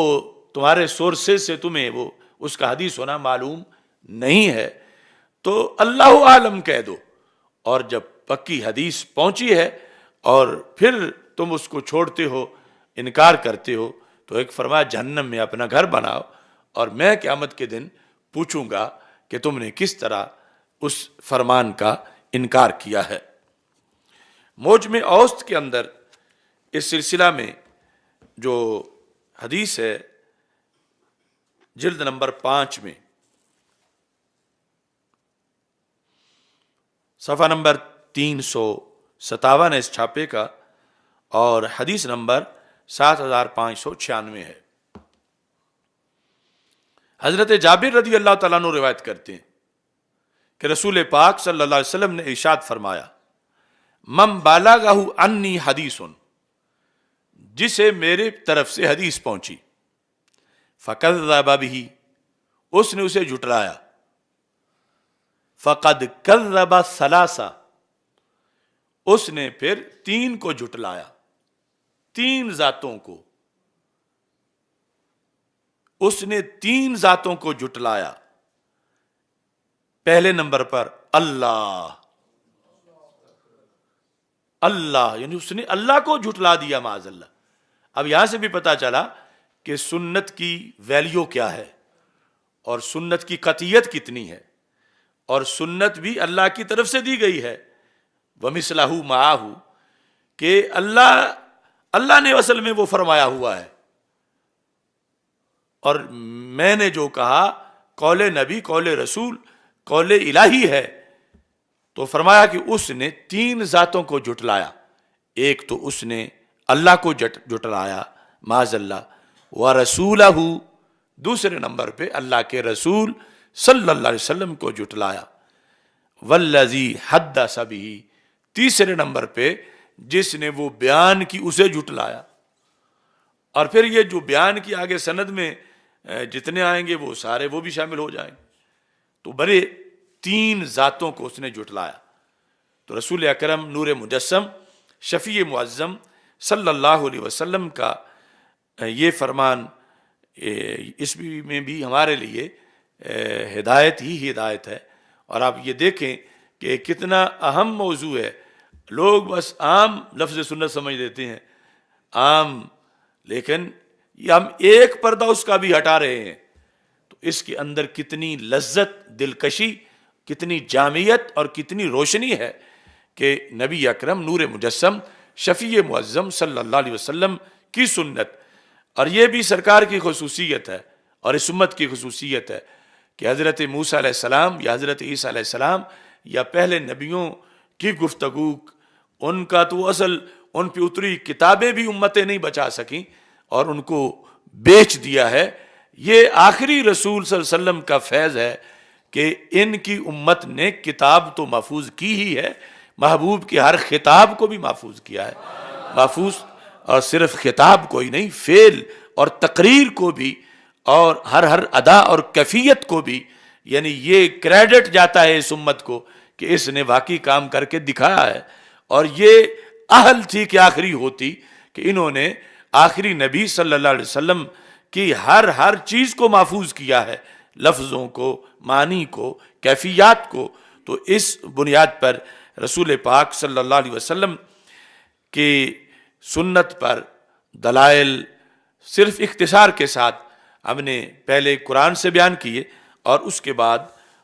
تمہارے سورسز سے تمہیں وہ اس کا حدیث ہونا معلوم نہیں ہے تو اللہ عالم کہہ دو، اور جب پکی حدیث پہنچی ہے اور پھر تم اس کو چھوڑتے ہو، انکار کرتے ہو، تو ایک فرمایا جہنم میں اپنا گھر بناؤ، اور میں قیامت کے دن پوچھوں گا کہ تم نے کس طرح اس فرمان کا انکار کیا ہے۔ موجم اوسط کے اندر اس سلسلہ میں جو حدیث ہے جلد نمبر 5 میں صفحہ نمبر 357 ہے اس چھاپے کا، اور حدیث نمبر 7596 ہے۔ حضرت جابر رضی اللہ تعالیٰ عنہ روایت کرتے ہیں کہ رسول پاک صلی اللہ علیہ وسلم نے ارشاد فرمایا، من بالغہ انی حدیث، جسے میرے طرف سے حدیث پہنچی، فکذب بہ، اس نے اسے جھٹلایا، فقد کذب ثلاثہ، اس نے پھر 3 کو جھٹلایا، 3 ذاتوں کو، اس نے 3 ذاتوں کو جھٹلایا۔ پہلے نمبر پر اللہ، اللہ یعنی اس نے اللہ کو جھٹلا دیا، معاذ اللہ۔ اب یہاں سے بھی پتا چلا کہ سنت کی ویلیو کیا ہے اور سنت کی قطعیت کتنی ہے، اور سنت بھی اللہ کی طرف سے دی گئی ہے، وَمِثْلَهُ مَعَهُ، کہ اللہ نے اصل میں وہ فرمایا ہوا ہے، اور میں نے جو کہا قول نبی، قول رسول، قول الہی ہے۔ تو فرمایا کہ اس نے 3 ذاتوں کو جھٹلایا، ایک تو اس نے اللہ کو جھٹلایا معاذ اللہ، وَرَسُولَهُ، دوسرے نمبر پہ اللہ کے رسول صلی اللہ علیہ وسلم کو جھٹلایا، وَالَّذِي حَدَّثَ بِهِ، تیسرے نمبر پہ جس نے وہ بیان کی اسے جھٹلایا۔ اور پھر یہ جو بیان کی آگے سند میں جتنے آئیں گے وہ سارے وہ بھی شامل ہو جائیں گے۔ تو بڑے 3 ذاتوں کو اس نے جھٹلایا۔ تو رسول اکرم نور مجسم شفیع معظم صلی اللہ علیہ وسلم کا یہ فرمان اس میں بھی ہمارے لیے ہدایت ہی ہدایت ہے۔ اور آپ یہ دیکھیں کہ کتنا اہم موضوع ہے، لوگ بس عام لفظ سنت سمجھ لیتے ہیں، عام، لیکن یہ ہم ایک پردہ اس کا بھی ہٹا رہے ہیں، تو اس کے اندر کتنی لذت، دلکشی، کتنی جامعیت اور کتنی روشنی ہے کہ نبی اکرم نور مجسم شفیع معظم صلی اللہ علیہ وسلم کی سنت، اور یہ بھی سرکار کی خصوصیت ہے اور اس امت کی خصوصیت ہے کہ حضرت موسیٰ علیہ السلام یا حضرت عیسیٰ علیہ السلام یا پہلے نبیوں کی گفتگو، ان کا تو اصل ان پہ اتری کتابیں بھی امتیں نہیں بچا سکیں اور ان کو بیچ دیا ہے۔ یہ آخری رسول صلی اللہ علیہ وسلم کا فیض ہے کہ ان کی امت نے کتاب تو محفوظ کی ہی ہے، محبوب کے ہر خطاب کو بھی محفوظ کیا ہے، محفوظ، اور صرف خطاب کو ہی نہیں، فعل اور تقریر کو بھی، اور ہر ادا اور کیفیت کو بھی، یعنی یہ کریڈٹ جاتا ہے اس امت کو کہ اس نے واقعی کام کر کے دکھایا ہے۔ اور یہ اہل تھی کہ آخری ہوتی کہ انہوں نے آخری نبی صلی اللہ علیہ وسلم کی ہر چیز کو محفوظ کیا ہے، لفظوں کو، معنی کو، کیفیات کو۔ تو اس بنیاد پر رسول پاک صلی اللہ علیہ وسلم کی سنت پر دلائل صرف اختصار کے ساتھ ہم نے پہلے قرآن سے بیان کیے، اور اس کے بعد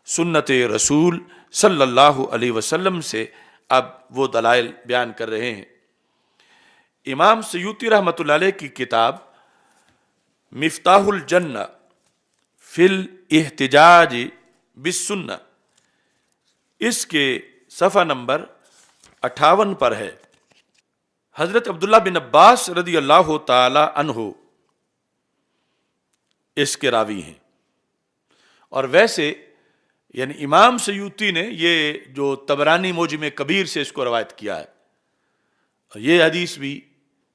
سنت رسول صلی اللہ علیہ وسلم سے اب وہ دلائل بیان کر رہے ہیں۔ امام سیوطی رحمۃ اللہ علیہ کی کتاب مفتاح الجنہ فی الاحتجاج بالسنہ، اس کے صفحہ نمبر 58 پر ہے، حضرت عبداللہ بن عباس رضی اللہ تعالی عنہ اس کے راوی ہیں۔ اور ویسے یعنی امام سیوطی نے یہ جو طبرانی معجم کبیر سے اس کو روایت کیا ہے، یہ حدیث بھی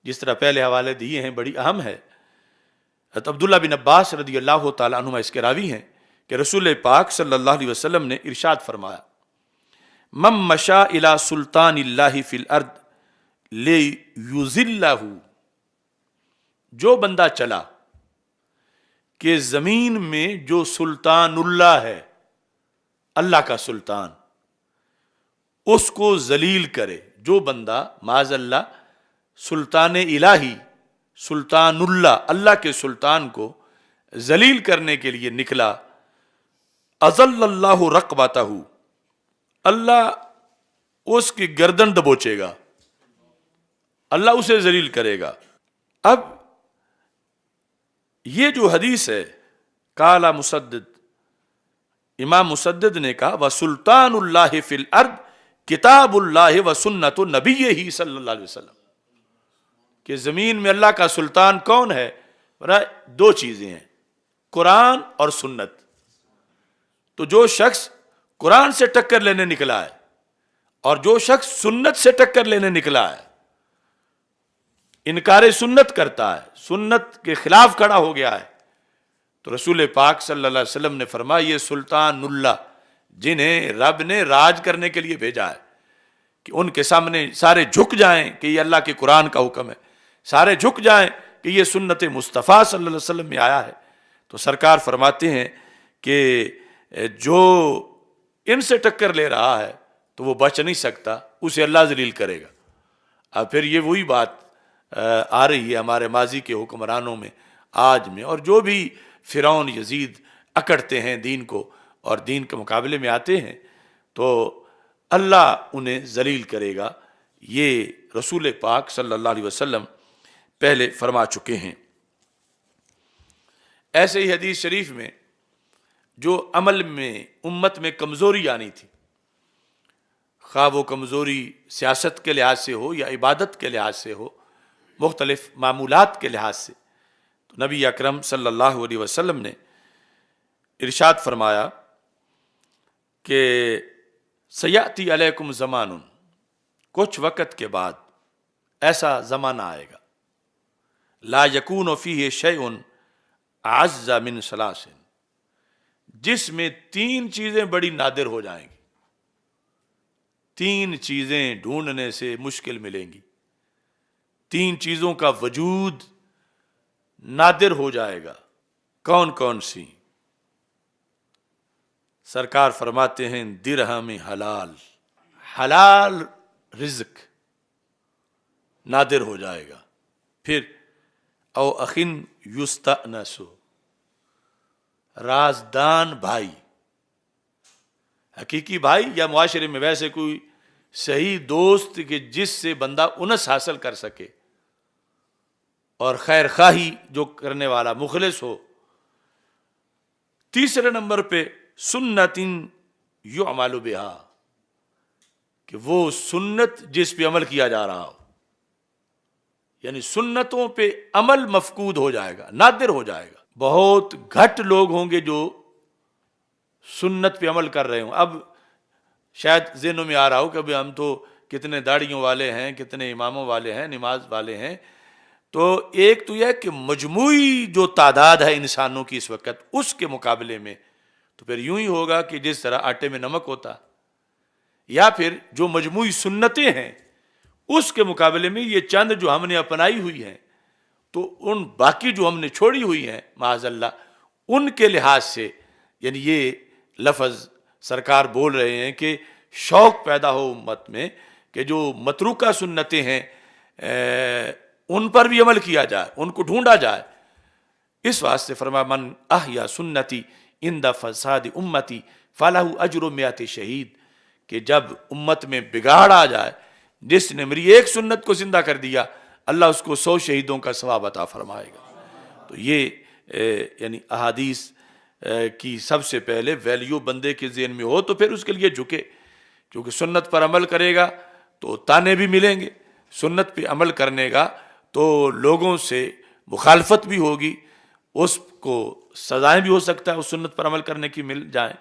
جس طرح پہلے حوالے دیے ہیں بڑی اہم ہے۔ حضرت عبداللہ بن عباس رضی اللہ تعالی عنہما اس کے راوی ہیں کہ رسول پاک صلی اللہ علیہ وسلم نے ارشاد فرمایا، من مشا الی سلطان اللہ فی الارض لیذلہ، جو بندہ چلا کہ زمین میں جو سلطان اللہ ہے، اللہ کا سلطان، اس کو ذلیل کرے، جو بندہ معاذ اللہ سلطان الہی، سلطان اللہ، اللہ کے سلطان کو ذلیل کرنے کے لیے نکلا، اذل اللہ رقبتہ، اللہ اس کی گردن دبوچے گا، اللہ اسے ذلیل کرے گا۔ اب یہ جو حدیث ہے، قال مسدد، امام مسدد نے کہا وسلطان اللہ فی الارض کتاب اللہ و سنت نبیہ صلی اللہ علیہ وسلم، کہ زمین میں اللہ کا سلطان کون ہے؟ دو چیزیں ہیں، قرآن اور سنت۔ تو جو شخص قرآن سے ٹکر لینے نکلا ہے اور جو شخص سنت سے ٹکر لینے نکلا ہے، انکار سنت کرتا ہے، سنت کے خلاف کھڑا ہو گیا ہے، تو رسول پاک صلی اللہ علیہ وسلم نے فرمایا یہ سلطان اللہ، جنہیں رب نے راج کرنے کے لیے بھیجا ہے، کہ ان کے سامنے سارے جھک جائیں کہ یہ اللہ کے قرآن کا حکم ہے، سارے جھک جائیں کہ یہ سنت مصطفیٰ صلی اللہ علیہ وسلم میں آیا ہے۔ تو سرکار فرماتے ہیں کہ جو ان سے ٹکر لے رہا ہے تو وہ بچ نہیں سکتا، اسے اللہ ذلیل کرے گا۔ اب پھر یہ وہی بات آ رہی ہے ہمارے ماضی کے حکمرانوں میں، آج میں، اور جو بھی فرعون یزید اکڑتے ہیں دین کو اور دین کے مقابلے میں آتے ہیں، تو اللہ انہیں ذلیل کرے گا، یہ رسول پاک صلی اللہ علیہ وسلم پہلے فرما چکے ہیں۔ ایسے ہی حدیث شریف میں جو عمل میں امت میں کمزوری آنی تھی، خواہ وہ کمزوری سیاست کے لحاظ سے ہو یا عبادت کے لحاظ سے ہو، مختلف معمولات کے لحاظ سے، تو نبی اکرم صلی اللہ علیہ وسلم نے ارشاد فرمایا کہ سیاتی علیکم زمان، کچھ وقت کے بعد ایسا زمانہ آئے گا، لا یکون فیہ شیء اعز من ثلاث، جس میں تین چیزیں بڑی نادر ہو جائیں گی، تین چیزیں ڈھونڈنے سے مشکل ملیں گی، تین چیزوں کا وجود نادر ہو جائے گا۔ کون کون سی؟ سرکار فرماتے ہیں درہم حلال، حلال رزق نادر ہو جائے گا۔ پھر او اخن یستأنس، رازدان بھائی، حقیقی بھائی یا معاشرے میں ویسے کوئی صحیح دوست کہ جس سے بندہ انس حاصل کر سکے اور خیر خواہی جو کرنے والا مخلص ہو۔ تیسرے نمبر پہ سنت یعمل بہا، کہ وہ سنت جس پہ عمل کیا جا رہا ہو، یعنی سنتوں پہ عمل مفقود ہو جائے گا، نادر ہو جائے گا۔ بہت گھٹ لوگ ہوں گے جو سنت پہ عمل کر رہے ہوں۔ اب شاید ذہنوں میں آ رہا ہو کہ ابھی ہم تو کتنے داڑھیوں والے ہیں، کتنے اماموں والے ہیں، نماز والے ہیں، تو ایک تو یہ کہ مجموعی جو تعداد ہے انسانوں کی اس وقت، اس کے مقابلے میں تو پھر یوں ہی ہوگا کہ جس طرح آٹے میں نمک ہوتا، یا پھر جو مجموعی سنتیں ہیں اس کے مقابلے میں یہ چند جو ہم نے اپنائی ہوئی ہیں، تو ان باقی جو ہم نے چھوڑی ہوئی ہیں معاذ اللہ، ان کے لحاظ سے، یعنی یہ لفظ سرکار بول رہے ہیں کہ شوق پیدا ہو امت میں کہ جو متروکہ سنتیں ہیں ان پر بھی عمل کیا جائے، ان کو ڈھونڈا جائے۔ اس واسطے فرمایا من احیا سنتی عند فساد امتی فلہ اجر مئات شہید، کہ جب امت میں بگاڑ آ جائے، جس نے میری ایک سنت کو زندہ کر دیا، اللہ اس کو 100 شہیدوں کا ثواب عطا فرمائے گا۔ تو یہ یعنی احادیث کی سب سے پہلے ویلیو بندے کے ذہن میں ہو تو پھر اس کے لیے جھکے، کیونکہ سنت پر عمل کرے گا تو تانے بھی ملیں گے، سنت پہ عمل کرنے گا تو لوگوں سے مخالفت بھی ہوگی، اس کو سزائیں بھی ہو سکتا ہے اس سنت پر عمل کرنے کی مل جائیں،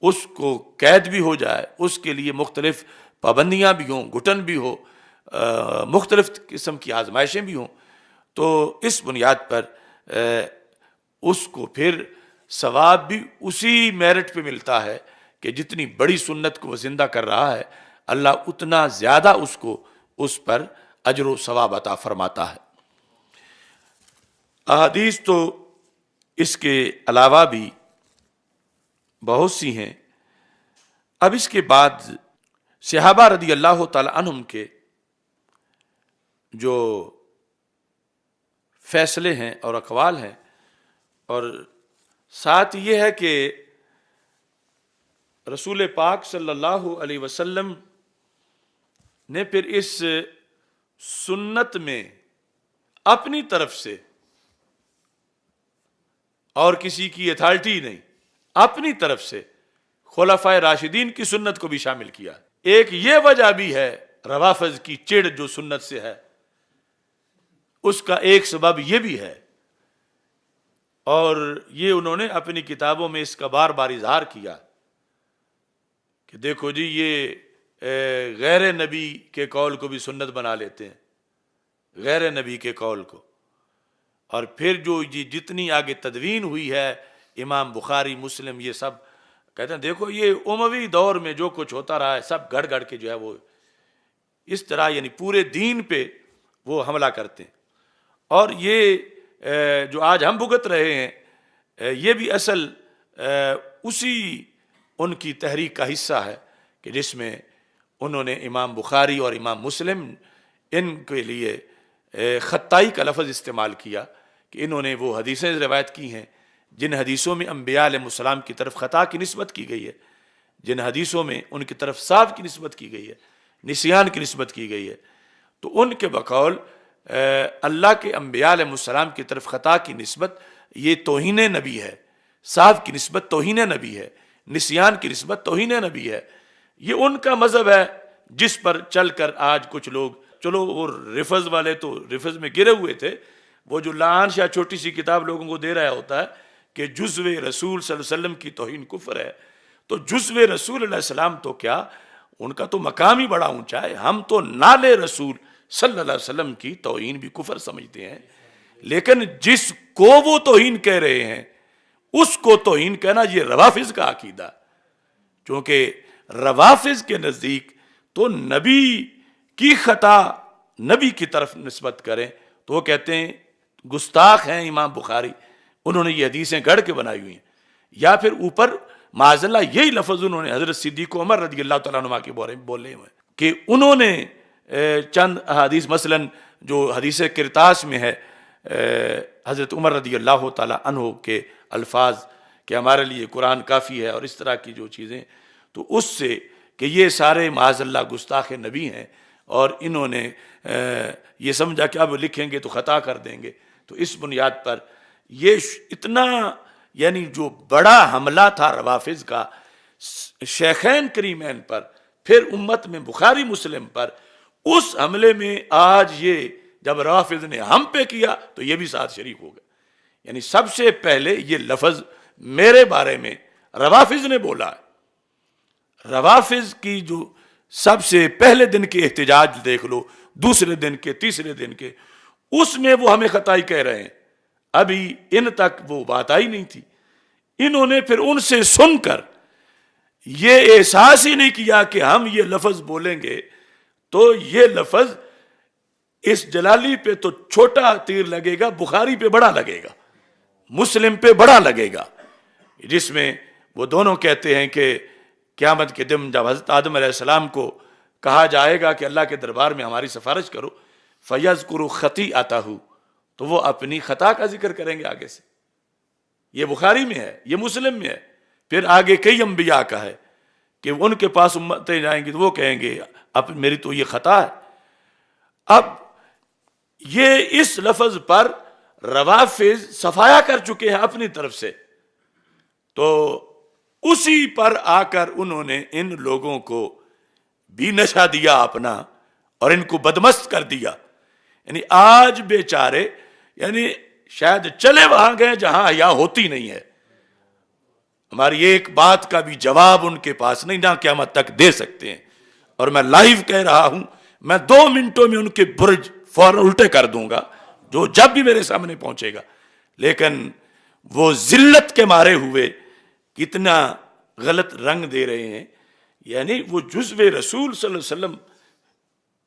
اس کو قید بھی ہو جائے، اس کے لیے مختلف پابندیاں بھی ہوں، گھٹن بھی ہو، مختلف قسم کی آزمائشیں بھی ہوں، تو اس بنیاد پر اس کو پھر ثواب بھی اسی میرٹ پہ ملتا ہے کہ جتنی بڑی سنت کو وہ زندہ کر رہا ہے، اللہ اتنا زیادہ اس کو اس پر اجر و ثواب عطا فرماتا ہے۔ احادیث تو اس کے علاوہ بھی بہت سی ہیں۔ اب اس کے بعد صحابہ رضی اللہ تعالی عنہم کے جو فیصلے ہیں اور اقوال ہیں، اور ساتھ یہ ہے کہ رسول پاک صلی اللہ علیہ وسلم نے پھر اس سنت میں اپنی طرف سے، اور کسی کی اتھارٹی نہیں، اپنی طرف سے خلفائے راشدین کی سنت کو بھی شامل کیا۔ ایک یہ وجہ بھی ہے روافض کی چڑ جو سنت سے ہے، اس کا ایک سبب یہ بھی ہے، اور یہ انہوں نے اپنی کتابوں میں اس کا بار بار اظہار کیا کہ دیکھو جی یہ غیر نبی کے قول کو بھی سنت بنا لیتے ہیں، غیر نبی کے قول کو، اور پھر جو جتنی آگے تدوین ہوئی ہے امام بخاری، مسلم، یہ سب کہتے ہیں دیکھو یہ اموی دور میں جو کچھ ہوتا رہا ہے سب گڑ گڑ کے جو ہے وہ اس طرح یعنی پورے دین پہ وہ حملہ کرتے ہیں، اور یہ جو آج ہم بھگت رہے ہیں یہ بھی اصل اسی ان کی تحریک کا حصہ ہے کہ جس میں انہوں نے امام بخاری اور امام مسلم ان کے لیے خطائی کا لفظ استعمال کیا کہ انہوں نے وہ حدیثیں روایت کی ہیں جن حدیثوں میں انبیاء علیہ السلام کی طرف خطا کی نسبت کی گئی ہے، جن حدیثوں میں ان کی طرف صاف کی نسبت کی گئی ہے، نسیان کی نسبت کی گئی ہے، تو ان کے بقول اللہ کے انبیاء علیہ السلام کی طرف خطا کی نسبت یہ توہین نبی ہے، صاف کی نسبت توہین نبی ہے، نسیان کی نسبت توہین نبی ہے۔ یہ ان کا مذہب ہے جس پر چل کر آج کچھ لوگ، چلو وہ رفض والے تو رفض میں گرے ہوئے تھے، وہ جو لعان شاہ چھوٹی سی کتاب لوگوں کو دے رہا ہوتا ہے کہ جزو رسول صلی اللہ علیہ وسلم کی توہین کفر ہے، تو جزو رسول علیہ السلام تو کیا، ان کا تو مقام ہی بڑا اونچا ہے، ہم تو نال رسول صلی اللہ علیہ وسلم کی توہین بھی کفر سمجھتے ہیں، لیکن جس کو وہ توہین کہہ رہے ہیں اس کو توہین کہنا یہ روافض کا عقیدہ، چونکہ روافض کے نزدیک تو نبی کی خطا نبی کی طرف نسبت کریں تو وہ کہتے ہیں گستاخ ہیں امام بخاری، انہوں نے یہ حدیثیں گڑھ کے بنائی ہوئی ہیں، یا پھر اوپر معاذ اللہ یہی لفظ انہوں نے حضرت صدیق عمر رضی اللہ تعالیٰ عنہ کے بارے میں بولے ہوئے کہ انہوں نے چند حدیث مثلا جو حدیث کرتاس میں ہے حضرت عمر رضی اللہ تعالیٰ عنہ کے الفاظ کہ ہمارے لیے قرآن کافی ہے اور اس طرح کی جو چیزیں، تو اس سے کہ یہ سارے معاذ اللہ گستاخ نبی ہیں اور انہوں نے یہ سمجھا کہ اب لکھیں گے تو خطا کر دیں گے، تو اس بنیاد پر یہ اتنا یعنی جو بڑا حملہ تھا روافض کا شیخین کریمین پر، پھر امت میں بخاری مسلم پر، اس حملے میں آج یہ جب روافض نے ہم پہ کیا تو یہ بھی ساتھ شریک ہو گئے، یعنی سب سے پہلے یہ لفظ میرے بارے میں روافض نے بولا ہے۔ روافض کی جو سب سے پہلے دن کے احتجاج دیکھ لو، دوسرے دن کے، تیسرے دن کے، اس میں وہ ہمیں خطائی کہہ رہے ہیں، ابھی ان تک وہ بات آئی نہیں تھی، انہوں نے پھر ان سے سن کر یہ احساس ہی نہیں کیا کہ ہم یہ لفظ بولیں گے تو یہ لفظ اس جلالی پہ تو چھوٹا تیر لگے گا، بخاری پہ بڑا لگے گا، مسلم پہ بڑا لگے گا، جس میں وہ دونوں کہتے ہیں کہ قیامت کے دن جب حضرت آدم علیہ السلام کو کہا جائے گا کہ اللہ کے دربار میں ہماری سفارش کرو، فَيَذْكُرُ خَطِيئَتَهُ، تو وہ اپنی خطا کا ذکر کریں گے آگے سے، یہ بخاری میں ہے، یہ مسلم میں ہے، پھر آگے کئی انبیاء کا ہے کہ ان کے پاس امتیں جائیں گی تو وہ کہیں گے اب میری تو یہ خطا ہے۔ اب یہ اس لفظ پر روافض صفایا کر چکے ہیں اپنی طرف سے، تو اسی پر آ کر انہوں نے ان لوگوں کو بھی نشہ دیا اپنا اور ان کو بدمست کر دیا، یعنی آج بیچارے یعنی شاید چلے وہاں گئے جہاں حیا ہوتی نہیں ہے، ہماری ایک بات کا بھی جواب ان کے پاس نہیں، نہ قیامت تک دے سکتے ہیں، اور میں لائیو کہہ رہا ہوں، میں 2 منٹوں میں ان کے برج فوراً الٹے کر دوں گا جو جب بھی میرے سامنے پہنچے گا، لیکن وہ ذلت کے مارے ہوئے کتنا غلط رنگ دے رہے ہیں، یعنی وہ جزو رسول صلی اللہ علیہ وسلم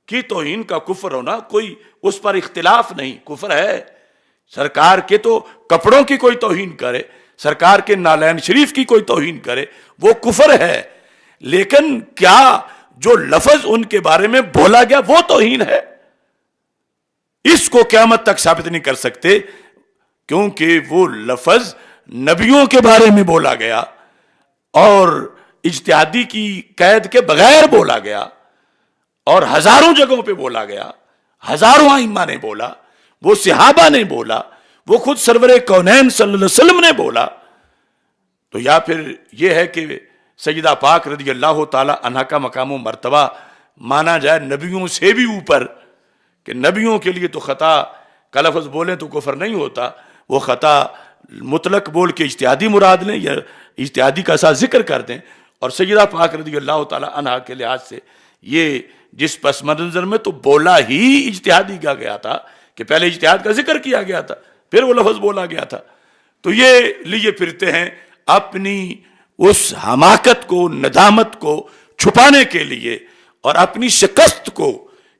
کی توہین کا کفر ہونا کوئی اس پر اختلاف نہیں، کفر ہے، سرکار کے تو کپڑوں کی کوئی توہین کرے، سرکار کے نالین شریف کی کوئی توہین کرے وہ کفر ہے، لیکن کیا جو لفظ ان کے بارے میں بولا گیا وہ توہین ہے؟ اس کو قیامت تک ثابت نہیں کر سکتے، کیونکہ وہ لفظ نبیوں کے بارے میں بولا گیا اور اجتہادی کی قید کے بغیر بولا گیا اور ہزاروں جگہوں پہ بولا گیا، ہزاروں ائمہ نے بولا، وہ صحابہ نے بولا، وہ خود سرور کونین صلی اللہ علیہ وسلم نے بولا، تو یا پھر یہ ہے کہ سیدہ پاک رضی اللہ تعالی عنہا کا مقام و مرتبہ مانا جائے نبیوں سے بھی اوپر، کہ نبیوں کے لیے تو خطا کا لفظ بولیں تو کفر نہیں ہوتا، وہ خطا مطلق بول کے اجتہادی مراد لیں یا اجتہادی کا ساتھ ذکر کر دیں، اور سیدہ پاک رضی اللہ تعالی عنہا کے لحاظ سے یہ جس پس منظر میں تو بولا ہی اجتہادی کا گیا تھا کہ پہلے اجتہاد کا ذکر کیا گیا تھا پھر وہ لفظ بولا گیا تھا، تو یہ لیے پھرتے ہیں اپنی اس حماقت کو، ندامت کو چھپانے کے لیے اور اپنی شکست کو،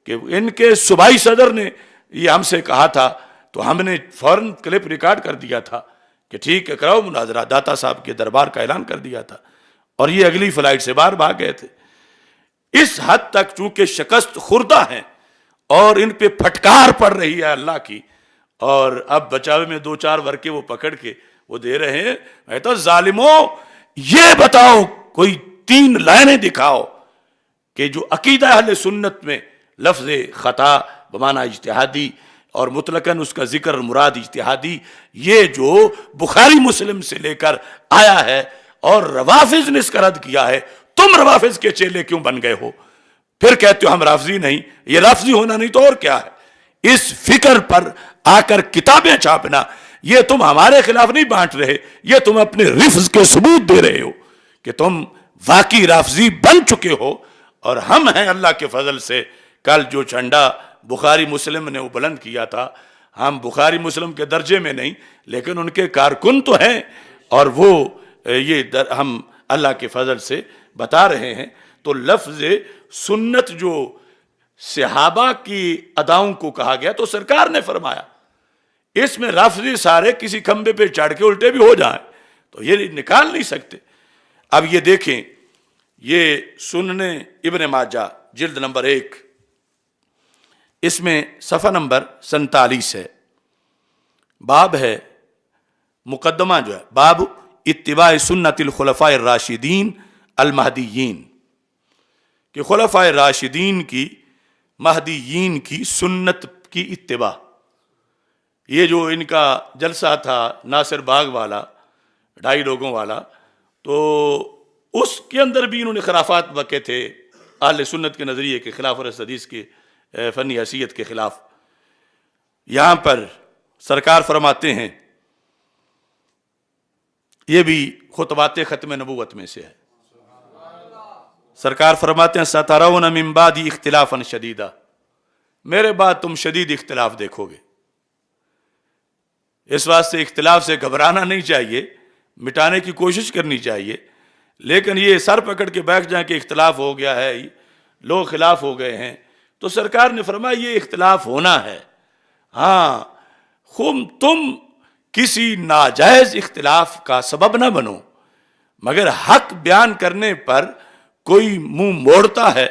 کہ ان کے صوبائی صدر نے یہ ہم سے کہا تھا تو ہم نے فوراً کلپ ریکارڈ کر دیا تھا کہ ٹھیک ہے کراؤ مناظرہ، داتا صاحب کے دربار کا اعلان کر دیا تھا، اور یہ اگلی فلائٹ سے باہر بھاگ گئے تھے۔ اس حد تک چونکہ شکست خوردہ ہیں اور ان پہ پھٹکار پڑ رہی ہے اللہ کی، اور اب بچاوے میں 2-4 ورقے وہ پکڑ کے وہ دے رہے ہیں، میں تو ظالموں یہ بتاؤ کوئی 3 لائنیں دکھاؤ کہ جو عقیدہ اہل سنت میں لفظ خطا بمعنی اجتہادی اور مطلقاً اس کا ذکر مراد اجتہادی، یہ جو بخاری مسلم سے لے کر آیا ہے اور روافظ نے اس کا رد کیا ہے، تم روافظ کے چیلے کیوں بن گئے ہو؟ پھر کہتے ہو ہم رافضی نہیں، یہ رافضی ہونا نہیں تو اور کیا ہے؟ اس فکر پر آ کر کتابیں چھاپنا، یہ تم ہمارے خلاف نہیں بانٹ رہے، یہ تم اپنے رفض کے ثبوت دے رہے ہو کہ تم واقعی رافضی بن چکے ہو، اور ہم ہیں اللہ کے فضل سے کل جو جھنڈا بخاری مسلم نے وہ بلند کیا تھا، ہم بخاری مسلم کے درجے میں نہیں لیکن ان کے کارکن تو ہیں، اور وہ یہ ہم اللہ کے فضل سے بتا رہے ہیں۔ تو لفظ سنت جو صحابہ کی اداؤں کو کہا گیا تو سرکار نے فرمایا اس میں رافضی سارے کسی کھمبے پہ چڑھ کے الٹے بھی ہو جائیں تو یہ نکال نہیں سکتے۔ اب یہ دیکھیں، یہ سنن ابن ماجہ جلد نمبر 1، اس میں صفحہ نمبر 47 ہے، باب ہے، مقدمہ جو ہے باب اتباع سنت الخلفاء الراشدین المہدیین، کہ خلفاء راشدین کی، مہدیین کی سنت کی اتباع۔ یہ جو ان کا جلسہ تھا ناصر باغ والا 2.5 لوگوں والا، تو اس کے اندر بھی انہوں نے خرافات بکے تھے اہل سنت کے نظریے کے خلاف اور حدیث کی فنی حیثیت کے خلاف۔ یہاں پر سرکار فرماتے ہیں، یہ بھی خطبات ختم نبوت میں سے ہے، سرکار فرماتے ہیں سَتَرَوْنَ مِن بَعْدِي اخْتِلَافًا شَدِيدًا، میرے بعد تم شدید اختلاف دیکھو گے۔ اس واسطے اختلاف سے گھبرانا نہیں چاہیے، مٹانے کی کوشش کرنی چاہیے، لیکن یہ سر پکڑ کے بیٹھ جائیں کہ اختلاف ہو گیا ہے، لوگ خلاف ہو گئے ہیں، تو سرکار نے فرمایا یہ اختلاف ہونا ہے، ہاں تم کسی ناجائز اختلاف کا سبب نہ بنو، مگر حق بیان کرنے پر کوئی منہ موڑتا ہے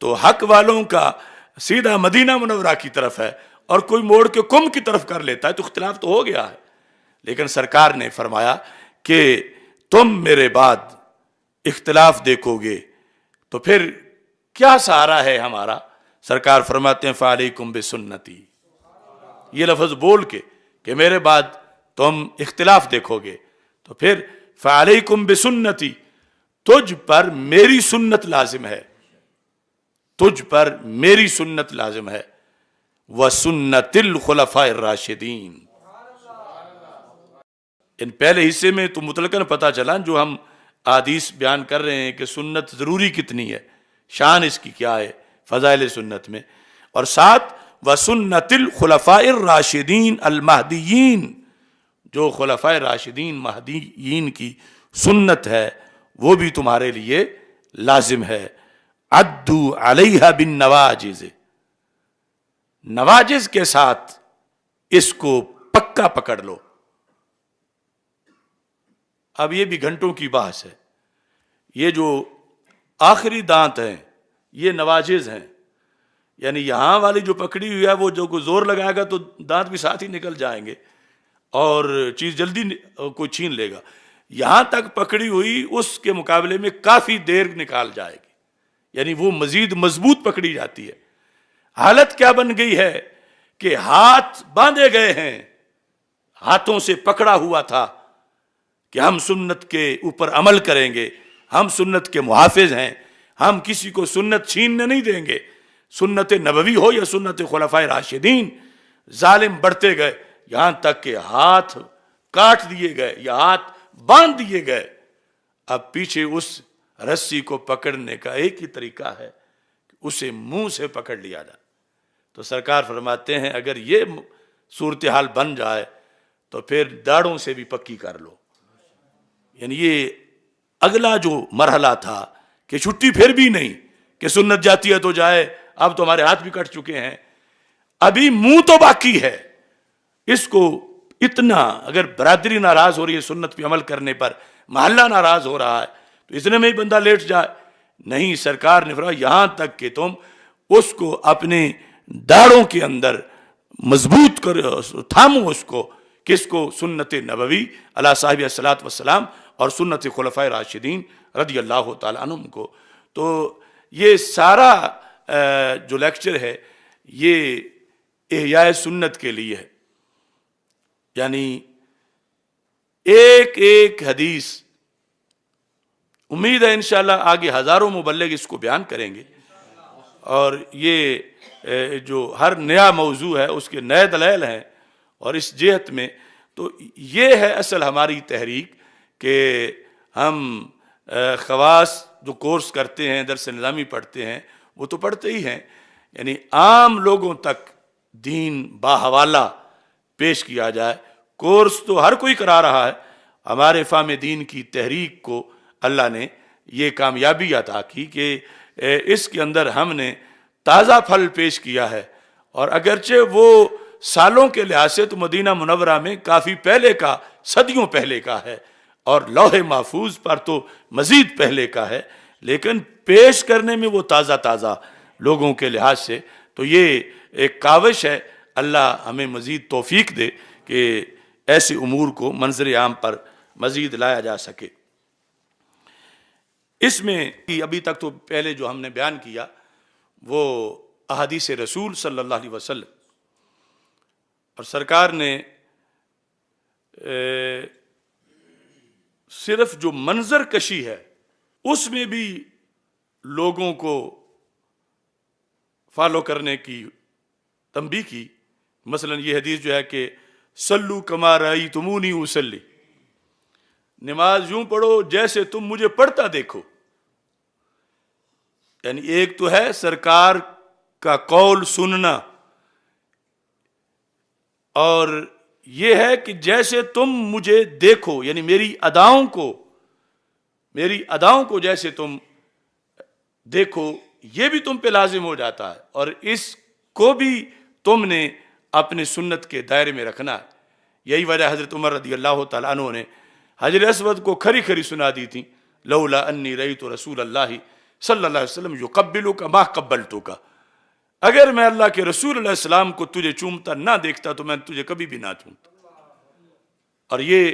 تو حق والوں کا سیدھا مدینہ منورہ کی طرف ہے، اور کوئی موڑ کے کم کی طرف کر لیتا ہے تو اختلاف تو ہو گیا ہے۔ لیکن سرکار نے فرمایا کہ تم میرے بعد اختلاف دیکھو گے تو پھر کیا سہارا ہے ہمارا؟ سرکار فرماتے ہیں فَعَلَيْكُمْ بِسُنَّتِي، یہ لفظ بول کے کہ میرے بعد تم اختلاف دیکھو گے تو پھر فَعَلَيْكُمْ بِسُنَّتِي، تجھ پر میری سنت لازم ہے، تجھ پر میری سنت لازم ہے، وَسُنَّتِ الْخُلَفَاءِ الرَّاشِدِينَ۔ ان پہلے حصے میں تو مطلقاً پتہ چلا جو ہم احادیث بیان کر رہے ہیں کہ سنت ضروری کتنی ہے، شان اس کی کیا ہے فضائل سنت میں، اور ساتھ وَسُنَّتِ الْخُلَفَاءِ الرَّاشِدِينَ الْمَهْدِيِّينَ، جو خلفاء راشدین مہدیین کی سنت ہے وہ بھی تمہارے لیے لازم ہے۔ عَدُّوا عَلَيْهَا بِالنَّوَاجِزِ، نواجز کے ساتھ اس کو پکا پکڑ لو۔ اب یہ بھی گھنٹوں کی بحث ہے، یہ جو آخری دانت ہیں یہ نواجز ہیں، یعنی یہاں والی جو پکڑی ہوئی ہے وہ جو کوئی زور لگائے گا تو دانت بھی ساتھ ہی نکل جائیں گے اور چیز جلدی کوئی چھین لے گا، یہاں تک پکڑی ہوئی اس کے مقابلے میں کافی دیر نکال جائے گی، یعنی وہ مزید مضبوط پکڑی جاتی ہے۔ حالت کیا بن گئی ہے کہ ہاتھ باندھے گئے ہیں، ہاتھوں سے پکڑا ہوا تھا کہ ہم سنت کے اوپر عمل کریں گے، ہم سنت کے محافظ ہیں، ہم کسی کو سنت چھیننے نہیں دیں گے، سنت نبوی ہو یا سنت خلفائے راشدین۔ ظالم بڑھتے گئے یہاں تک کہ ہاتھ کاٹ دیے گئے یا ہاتھ باندھ دیے گئے۔ اب پیچھے اس رسی کو پکڑنے کا ایک ہی طریقہ ہے کہ اسے منہ سے پکڑ لیا جائے۔ تو سرکار فرماتے ہیں اگر یہ صورتحال بن جائے تو پھر داڑھوں سے بھی پکی کر لو۔ یعنی یہ اگلا جو مرحلہ تھا کہ چھٹی پھر بھی نہیں کہ سنت جاتی ہے تو جائے، اب تو ہمارے ہاتھ بھی کٹ چکے ہیں، ابھی منہ تو باقی ہے۔ اس کو اتنا اگر برادری ناراض ہو رہی ہے سنت پہ عمل کرنے پر، محلہ ناراض ہو رہا ہے تو اتنے میں ہی بندہ لیٹ جائے، نہیں، سرکار نے فرمایا یہاں تک کہ تم اس کو اپنے داڑھوں کے اندر مضبوط کرو، تھامو اس کو، کس کو؟ سنت نبوی علی صاحب الصلاۃ والسلام اور سنت خلفائے راشدین رضی اللہ تعالیٰ عنہم کو۔ تو یہ سارا جو لیکچر ہے یہ احیاء سنت کے لیے ہے، یعنی ایک ایک حدیث، امید ہے انشاءاللہ آگے ہزاروں مبلغ اس کو بیان کریں گے، اور یہ جو ہر نیا موضوع ہے اس کے نئے دلائل ہیں، اور اس جہت میں تو یہ ہے اصل ہماری تحریک کہ ہم خواص جو کورس کرتے ہیں، درس نظامی پڑھتے ہیں، وہ تو پڑھتے ہی ہیں، یعنی عام لوگوں تک دین باحوالہ پیش کیا جائے۔ کورس تو ہر کوئی کرا رہا ہے، ہمارے فہم دین کی تحریک کو اللہ نے یہ کامیابی عطا کی کہ اس کے اندر ہم نے تازہ پھل پیش کیا ہے، اور اگرچہ وہ سالوں کے لحاظ سے تو مدینہ منورہ میں کافی پہلے کا، صدیوں پہلے کا ہے، اور لوح محفوظ پر تو مزید پہلے کا ہے، لیکن پیش کرنے میں وہ تازہ تازہ لوگوں کے لحاظ سے، تو یہ ایک کاوش ہے، اللہ ہمیں مزید توفیق دے کہ ایسے امور کو منظر عام پر مزید لایا جا سکے۔ اس میں ابھی تک تو پہلے جو ہم نے بیان کیا وہ احادیث رسول صلی اللہ علیہ وسلم، اور سرکار نے صرف جو منظر کشی ہے اس میں بھی لوگوں کو فالو کرنے کی تنبیہ کی۔ مثلا یہ حدیث جو ہے کہ صلو کما رأیتمونی اصلی، نماز یوں پڑھو جیسے تم مجھے پڑھتا دیکھو۔ یعنی ایک تو ہے سرکار کا قول سننا، اور یہ ہے کہ جیسے تم مجھے دیکھو، یعنی میری اداؤں کو جیسے تم دیکھو، یہ بھی تم پہ لازم ہو جاتا ہے، اور اس کو بھی تم نے اپنے سنت کے دائرے میں رکھنا ہے۔ یہی وجہ حضرت عمر رضی اللہ تعالیٰ عنہ نے حجر اسود کو کھری کھری سنا دی تھی، لولا انی رأیت رسول اللہ صلی اللہ علیہ وسلم یقبلک ما قبلتک، اگر میں اللہ کے رسول علیہ السلام کو تجھے چومتا نہ دیکھتا تو میں تجھے کبھی بھی نہ چومتا۔ اور یہ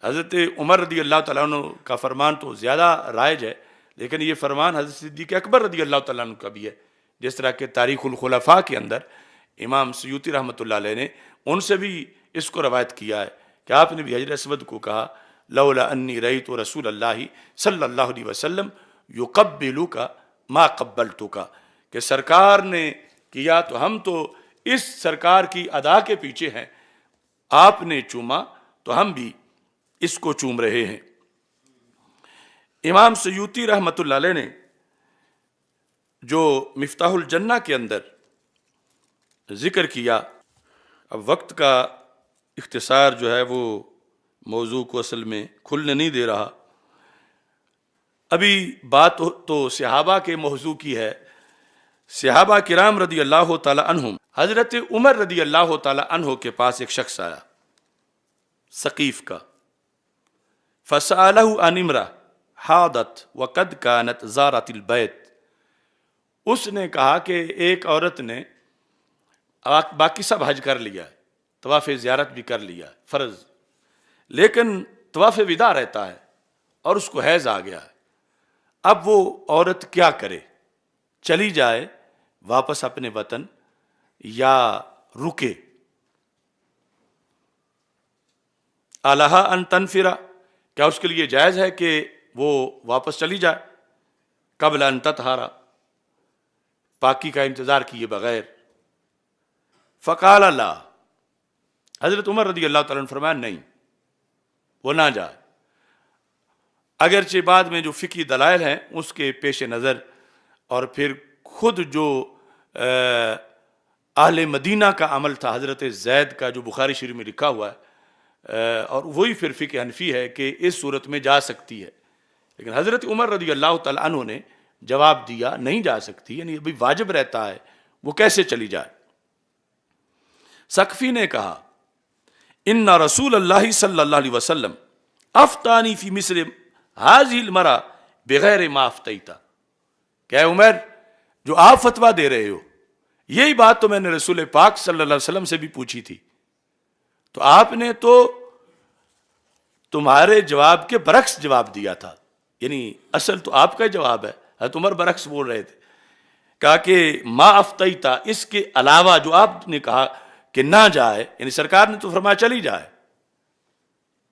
حضرت عمر رضی اللہ تعالیٰ عنہ کا فرمان تو زیادہ رائج ہے، لیکن یہ فرمان حضرت صدیق اکبر رضی اللہ تعالیٰ عنہ کا بھی ہے، جس طرح کہ تاریخ الخلفاء کے اندر امام سیوطی رحمۃ اللہ علیہ نے ان سے بھی اس کو روایت کیا ہے کہ آپ نے بھی حجر اسود کو کہا لولا انی رأیت رسول اللہ صلی اللہ علیہ وسلم یقبلک ما قبلتک، کہ سرکار نے کیا تو ہم تو اس سرکار کی ادا کے پیچھے ہیں، آپ نے چوما تو ہم بھی اس کو چوم رہے ہیں۔ امام سیوطی رحمۃ اللہ علیہ نے جو مفتاح الجنہ کے اندر ذکر کیا، اب وقت کا اختصار جو ہے وہ موضوع کو اصل میں کھلنے نہیں دے رہا، ابھی بات تو صحابہ کے موضوع کی ہے۔ صحابہ کرام رضی اللہ تعالی عنہم، حضرت عمر رضی اللہ تعالی عنہ کے پاس ایک شخص آیا ثقیف کا، فسألہ عن امرأ حاضت وقد کانت زارت البیت، اس نے کہا کہ ایک عورت نے باقی سب حج کر لیا ہے، طواف زیارت بھی کر لیا ہے فرض، لیکن طواف ودا رہتا ہے اور اس کو حیض آ گیا ہے، اب وہ عورت کیا کرے؟ چلی جائے واپس اپنے وطن یا رکے؟ الہا ان تنفرا، کیا اس کے لیے جائز ہے کہ وہ واپس چلی جائے قبل ان تطہرا، پاکی کا انتظار کیے بغیر؟ فقال لا، حضرت عمر رضی اللہ تعالیٰ عنہ فرمایا نہیں، وہ نہ جائے۔ اگرچہ بعد میں جو فقہی دلائل ہیں اس کے پیش نظر اور پھر خود جو اہل مدینہ کا عمل تھا حضرت زید کا، جو بخاری شریف میں لکھا ہوا ہے، اور وہی پھر فقہ حنفی ہے کہ اس صورت میں جا سکتی ہے، لیکن حضرت عمر رضی اللہ تعالیٰ عنہ نے جواب دیا نہیں جا سکتی، یعنی ابھی واجب رہتا ہے، وہ کیسے چلی جائے؟ سقفی نے کہا ان رسول اللہ صلی اللہ علیہ وسلم افتانی فی مصر حاضی المرا بغیر ما افتیتا، کہ اے عمر جو آپ فتویٰ دے رہے ہو، یہی بات تو میں نے رسول پاک صلی اللہ علیہ وسلم سے بھی پوچھی تھی، تو آپ نے تو تمہارے جواب کے برعکس جواب دیا تھا، یعنی اصل تو آپ کا جواب ہے، حضرت عمر برعکس بول رہے تھے، کہا کہ ما افتیتا، اس کے علاوہ جو آپ نے کہا کہ نہ جائے، یعنی سرکار نے تو فرمایا چلی جائے،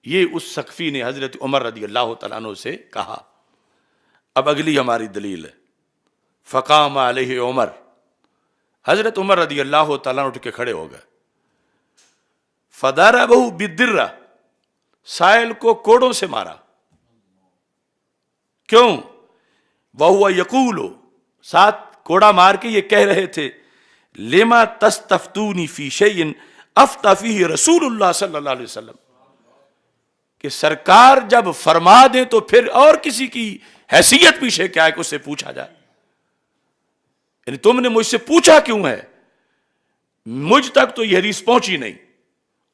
یہ اس سقفی نے حضرت عمر رضی اللہ تعالیٰ عنہ سے کہا۔ اب اگلی ہماری دلیل ہے، فقام علیہ عمر، حضرت عمر رضی اللہ تعالیٰ عنہ اٹھ کے کھڑے ہو گئے، فضربہ بالدرہ، سائل کو کوڑوں سے مارا، کیوں؟ وہو یقول، ساتھ کوڑا مار کے یہ کہہ رہے تھے، لما تستفتونی فی شیء افتی فیہ رسول اللہ صلی اللہ علیہ وسلم، کہ سرکار جب فرما دیں تو پھر اور کسی کی حیثیت پیچھے کیا ہے کہ اس سے پوچھا جائے؟ یعنی تم نے مجھ سے پوچھا کیوں ہے؟ مجھ تک تو یہ حدیث پہنچی نہیں،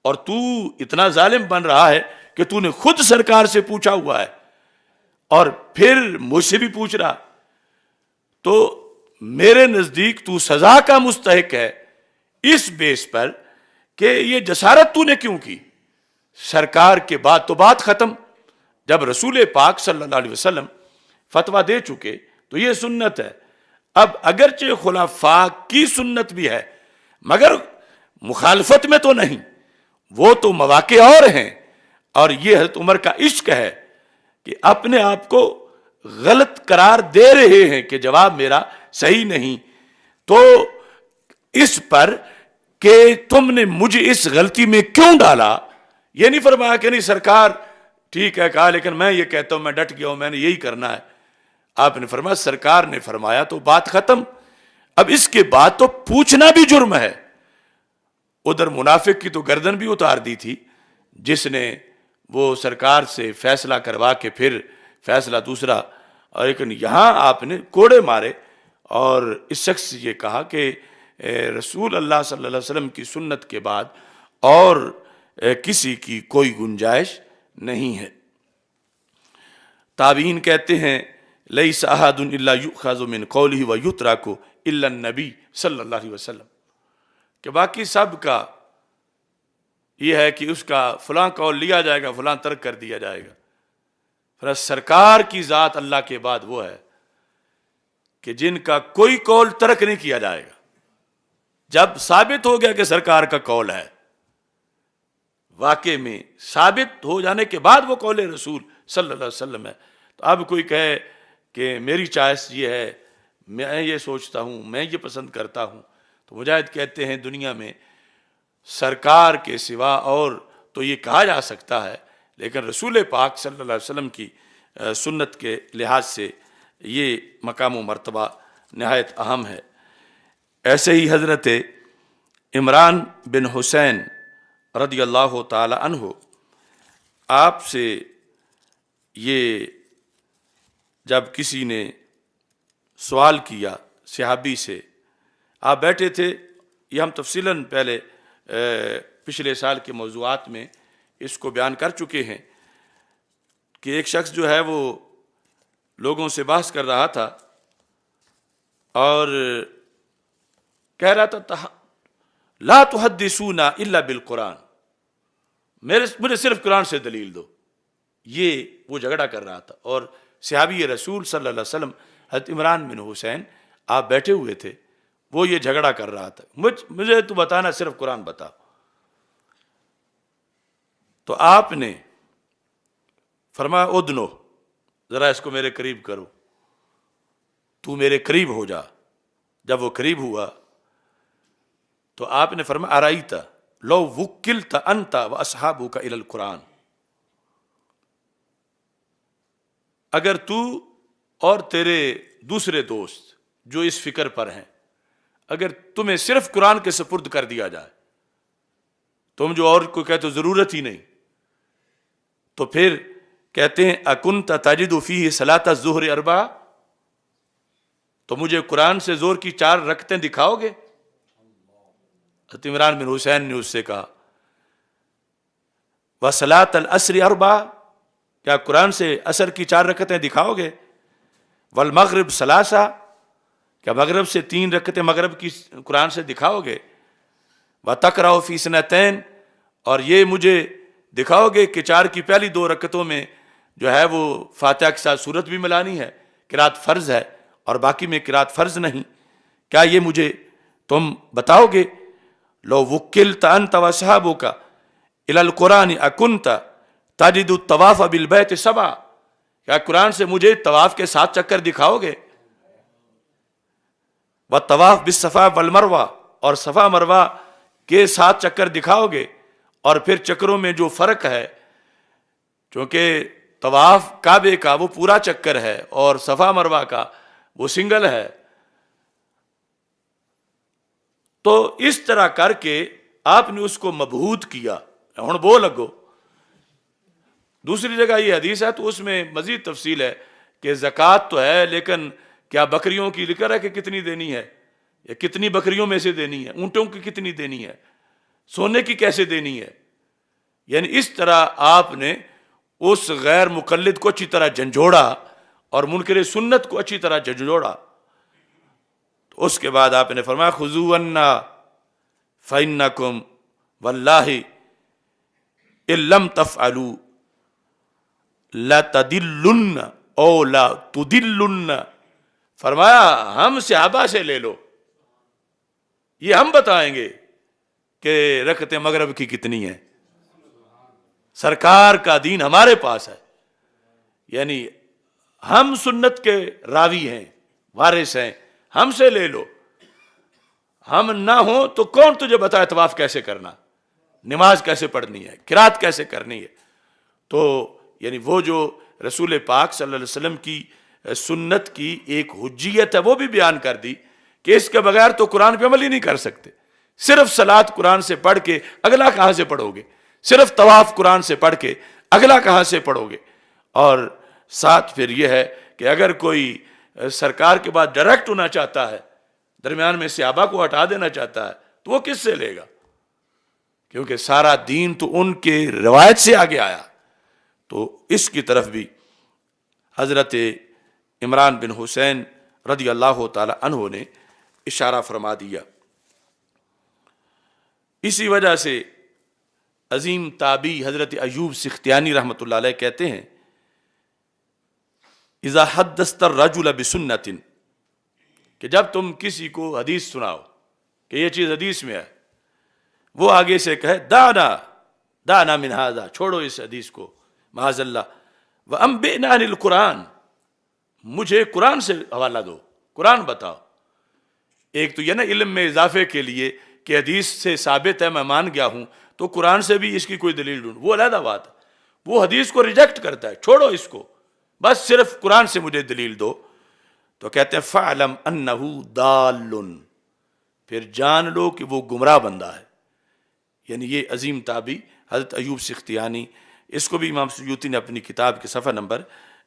اور تو اتنا ظالم بن رہا ہے کہ تو نے خود سرکار سے پوچھا ہوا ہے اور پھر مجھ سے بھی پوچھ رہا، تو میرے نزدیک تو سزا کا مستحق ہے اس بیس پر کہ یہ جسارت تو نے کیوں کی؟ سرکار کے بعد تو بات ختم، جب رسول پاک صلی اللہ علیہ وسلم فتویٰ دے چکے تو یہ سنت ہے۔ اب اگرچہ خلفاء کی سنت بھی ہے مگر مخالفت میں تو نہیں، وہ تو مواقع اور ہیں، اور یہ حضرت عمر کا عشق ہے کہ اپنے آپ کو غلط قرار دے رہے ہیں کہ جواب میرا صحیح نہیں، تو اس پر کہ تم نے مجھے اس غلطی میں کیوں ڈالا، یہ نہیں فرمایا کہ نہیں سرکار ٹھیک ہے کہا لیکن میں یہ کہتا ہوں میں ڈٹ گیا ہوں، میں نے یہی کرنا ہے۔ آپ نے فرمایا سرکار نے فرمایا تو بات ختم، اب اس کے بعد تو پوچھنا بھی جرم ہے۔ ادھر منافق کی تو گردن بھی اتار دی تھی جس نے وہ سرکار سے فیصلہ کروا کے پھر فیصلہ دوسرا، اور لیکن یہاں آپ نے کوڑے مارے اور اس شخص سے یہ کہا کہ رسول اللہ صلی اللہ علیہ وسلم کی سنت کے بعد اور کسی کی کوئی گنجائش نہیں ہے۔ تابعین کہتے ہیں لیس احد الا یؤخذ من قولہ ویترک الا النبی صلی اللہ علیہ وسلم، کہ باقی سب کا یہ ہے کہ اس کا فلاں قول لیا جائے گا فلاں ترک کر دیا جائے گا، پھر سرکار کی ذات اللہ کے بعد وہ ہے کہ جن کا کوئی قول ترک نہیں کیا جائے گا۔ جب ثابت ہو گیا کہ سرکار کا قول ہے، واقع میں ثابت ہو جانے کے بعد وہ قول رسول صلی اللہ علیہ وسلم ہے، تو اب کوئی کہے کہ میری چوائس یہ ہے، میں یہ سوچتا ہوں، میں یہ پسند کرتا ہوں، تو مجاہد کہتے ہیں دنیا میں سرکار کے سوا اور تو یہ کہا جا سکتا ہے، لیکن رسول پاک صلی اللہ علیہ وسلم کی سنت کے لحاظ سے یہ مقام و مرتبہ نہایت اہم ہے۔ ایسے ہی حضرت عمران بن حسین رضی اللہ تعالی عنہ آپ سے یہ جب کسی نے سوال کیا صحابی سے، آپ بیٹھے تھے، یہ ہم تفصیلاً پہلے پچھلے سال کے موضوعات میں اس کو بیان کر چکے ہیں کہ ایک شخص جو ہے وہ لوگوں سے بحث کر رہا تھا اور کہہ رہا تھا لا تحدثونا الا بالقرآن، مجھے صرف قرآن سے دلیل دو، یہ وہ جھگڑا کر رہا تھا، اور صحابی رسول صلی اللہ علیہ وسلم حضرت عمران بن حسین آپ بیٹھے ہوئے تھے، وہ یہ جھگڑا کر رہا تھا، مجھے تو بتانا، صرف قرآن بتا۔ تو آپ نے فرمایا ادنو، ذرا اس کو میرے قریب کرو، تو میرے قریب ہو جا۔ جب وہ قریب ہوا تو آپ نے فرمایا ارائیت لو وکلت انت واصحابک الی القرآن، اگر تو اور تیرے دوسرے دوست جو اس فکر پر ہیں، اگر تمہیں صرف قرآن کے سپرد کر دیا جائے، تم جو اور کو کہتے ہو ضرورت ہی نہیں، تو پھر کہتے ہیں اکنت تجد فیہ صلاۃ الظہر اربعہ، تو مجھے قرآن سے زور کی 4 رکعتیں دکھاؤ گے؟ حضرت عمران بن حسین نے اس سے کہا وصلاۃ العصر اربعہ، کیا قرآن سے عصر کی 4 رکعتیں دکھاؤ گے؟ والمغرب ثلاثہ، کیا مغرب سے 3 رکعتیں مغرب کی قرآن سے دکھاؤ گے؟ وتقرأ فی سنتین، اور یہ مجھے دکھاؤ گے کہ 4 کی پہلی 2 رکعتوں میں جو ہے وہ فاتحہ کے ساتھ سورت بھی ملانی ہے، قرات فرض ہے، اور باقی میں قرات فرض نہیں، کیا یہ مجھے تم بتاؤ گے؟ لو وکلت انت واصحابک الی القرآن اکنت تجد الطواف بالبیت 7، کیا قرآن سے مجھے طواف کے 7 چکر دکھاؤ گے؟ والطواف بالصفا والمروہ، اور صفا مروہ کے 7 چکر دکھاؤ گے؟ اور پھر چکروں میں جو فرق ہے، چونکہ طواف کعبے کا وہ پورا چکر ہے اور صفا مروہ کا وہ سنگل ہے، تو اس طرح کر کے آپ نے اس کو مبہوت کیا۔ ہن بو لگو، دوسری جگہ یہ حدیث ہے تو اس میں مزید تفصیل ہے کہ زکوٰۃ تو ہے، لیکن کیا بکریوں کی ذکر ہے کہ کتنی دینی ہے، یا کتنی بکریوں میں سے دینی ہے، اونٹوں کی کتنی دینی ہے، سونے کی کیسے دینی ہے؟ یعنی اس طرح آپ نے اس غیر مقلد کو اچھی طرح جھنجھوڑا اور منکر سنت کو اچھی طرح جھنجھوڑا۔ تو اس کے بعد آپ نے فرمایا خذوا عنا فإنکم واللہ ان لم تفعلوا لتضلن او لا تضلن، فرمایا ہم صحابہ سے لے لو، یہ ہم بتائیں گے کہ رکعتیں مغرب کی کتنی ہیں، سرکار کا دین ہمارے پاس ہے، یعنی ہم سنت کے راوی ہیں، وارث ہیں، ہم سے لے لو، ہم نہ ہوں تو کون تجھے بتائے طواف کیسے کرنا، نماز کیسے پڑھنی ہے، قرات کیسے کرنی ہے۔ تو یعنی وہ جو رسول پاک صلی اللہ علیہ وسلم کی سنت کی ایک حجیت ہے وہ بھی بیان کر دی کہ اس کے بغیر تو قرآن پہ عمل ہی نہیں کر سکتے، صرف صلاۃ قرآن سے پڑھ کے اگلا کہاں سے پڑھو گے، صرف طواف قرآن سے پڑھ کے اگلا کہاں سے پڑھو گے؟ اور ساتھ پھر یہ ہے کہ اگر کوئی سرکار کے بعد ڈائریکٹ ہونا چاہتا ہے، درمیان میں صحابہ کو ہٹا دینا چاہتا ہے، تو وہ کس سے لے گا؟ کیونکہ سارا دین تو ان کے روایت سے آگے آیا۔ تو اس کی طرف بھی حضرت عمران بن حسین رضی اللہ تعالی عنہ نے اشارہ فرما دیا۔ اسی وجہ سے عظیم تابعی حضرت ایوب سختیانی رحمۃ اللہ علیہ کہتے ہیں اذا حدثت الرجل بسنت، کہ جب تم کسی کو حدیث سناؤ کہ یہ چیز حدیث میں ہے، وہ آگے سے کہے دعنا من ھذا، چھوڑو اس حدیث کو، معاذ اللہ، وانبئنا عن القرآن، مجھے قرآن سے حوالہ دو، قرآن بتاؤ۔ ایک تو یہ نا علم میں اضافے کے لیے کہ حدیث سے ثابت ہے میں مان گیا ہوں تو قرآن سے بھی اس کی کوئی دلیل ڈھونڈ، وہ علیحدہ بات ہے، وہ حدیث کو ریجیکٹ کرتا ہے، چھوڑو اس کو، بس صرف قرآن سے مجھے دلیل دو۔ تو کہتے ہیں فَعْلَمْ أَنَّهُ ضَالٌ، پھر جان لو کہ وہ گمراہ بندہ ہے۔ یعنی یہ عظیم تابعی حضرت ایوب سختیانی، اس کو بھی امام سیوطی نے اپنی کتاب کے صفحہ نمبر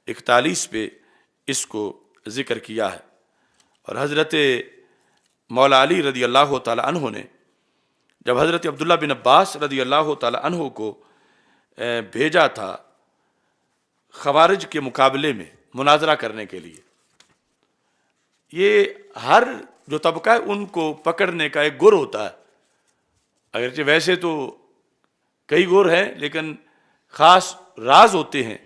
41 پہ اس کو ذکر کیا ہے۔ اور حضرت مولا علی رضی اللہ تعالی عنہ نے جب حضرت عبداللہ بن عباس رضی اللہ تعالی عنہ کو بھیجا تھا خوارج کے مقابلے میں مناظرہ کرنے کے لیے، یہ ہر جو طبقہ ہے ان کو پکڑنے کا ایک گر ہوتا ہے، اگرچہ ویسے تو کئی گر ہیں لیکن خاص راز ہوتے ہیں.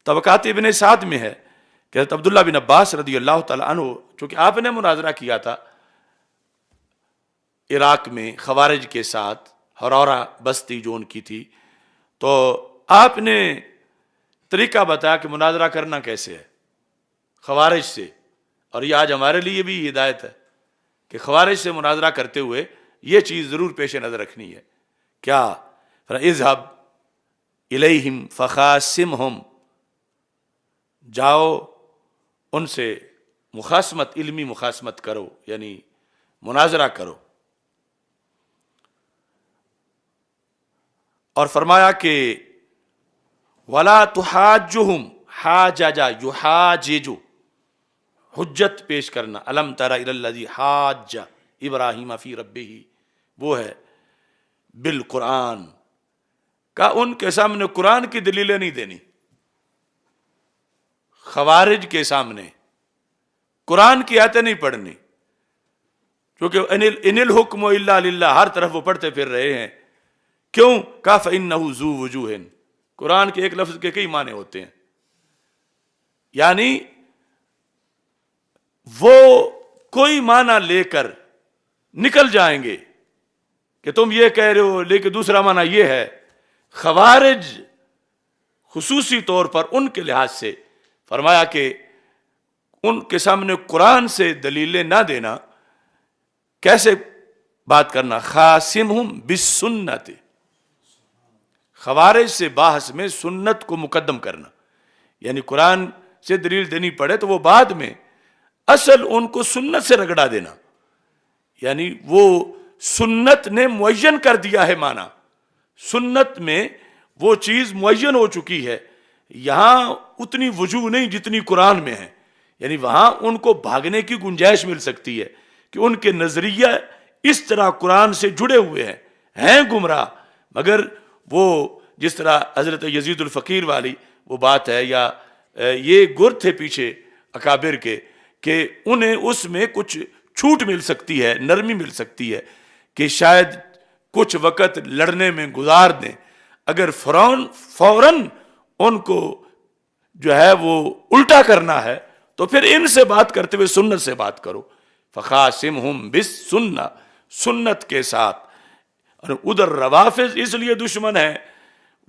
طبقات ابن سعد میں ہے کہ حضرت عبداللہ بن عباس رضی اللہ تعالیٰ عنہ، چونکہ آپ نے مناظرہ کیا تھا عراق میں خوارج کے ساتھ، ہرورہ بستی جو ان کی تھی، تو آپ نے طریقہ بتایا کہ مناظرہ کرنا کیسے ہے خوارج سے. اور یہ آج ہمارے لیے بھی ہدایت ہے کہ خوارج سے مناظرہ کرتے ہوئے یہ چیز ضرور پیش نظر رکھنی ہے. کیا؟ اذهب الیہم فخاصمہم، جاؤ ان سے مخاصمت، علمی مخاصمت کرو، یعنی مناظرہ کرو. اور فرمایا کہ ولا تحاجہم، حاجج یحاجج، حجت پیش کرنا. الم تر الی الذی حاج ابراہیم فی ربہ، وہ ہے بالقرآن کا ان کے سامنے قرآن کی دلیلیں نہیں دینی. خوارج کے سامنے قرآن کی آیتیں نہیں پڑھنی، کیونکہ ان الحکم الا للہ ہر طرف وہ پڑھتے پھر رہے ہیں. کیوں؟ کہا فإنہ ذو وجوہ، قرآن کے ایک لفظ کے کئی معنی ہوتے ہیں. یعنی وہ کوئی معنی لے کر نکل جائیں گے کہ تم یہ کہہ رہے ہو لیکن دوسرا معنی یہ ہے. خوارج خصوصی طور پر ان کے لحاظ سے فرمایا کہ ان کے سامنے قرآن سے دلیلیں نہ دینا. کیسے بات کرنا؟ خاصمہم بالسنت، خوارج سے بحث میں سنت کو مقدم کرنا. یعنی قرآن سے دلیل دینی پڑے تو وہ بعد میں اصل ان کو سنت سے رگڑا دینا. یعنی وہ سنت نے معین کر دیا ہے معنی، سنت میں وہ چیز معین ہو چکی ہے، یہاں اتنی وجوہ نہیں جتنی قرآن میں ہے. یعنی وہاں ان کو بھاگنے کی گنجائش مل سکتی ہے کہ ان کے نظریہ اس طرح قرآن سے جڑے ہوئے ہیں گمراہ، مگر وہ جس طرح حضرت یزید الفقیر والی وہ بات ہے، یا یہ گر تھے پیچھے اکابر کے کہ انہیں اس میں کچھ چھوٹ مل سکتی ہے، نرمی مل سکتی ہے کہ شاید کچھ وقت لڑنے میں گزار دیں. اگر فوراً ان کو جو ہے وہ الٹا کرنا ہے تو پھر ان سے بات کرتے ہوئے سنت سے بات کرو. فخاصمہم بالسنہ، سنت کے ساتھ. اور ادھر روافض اس لیے دشمن ہے،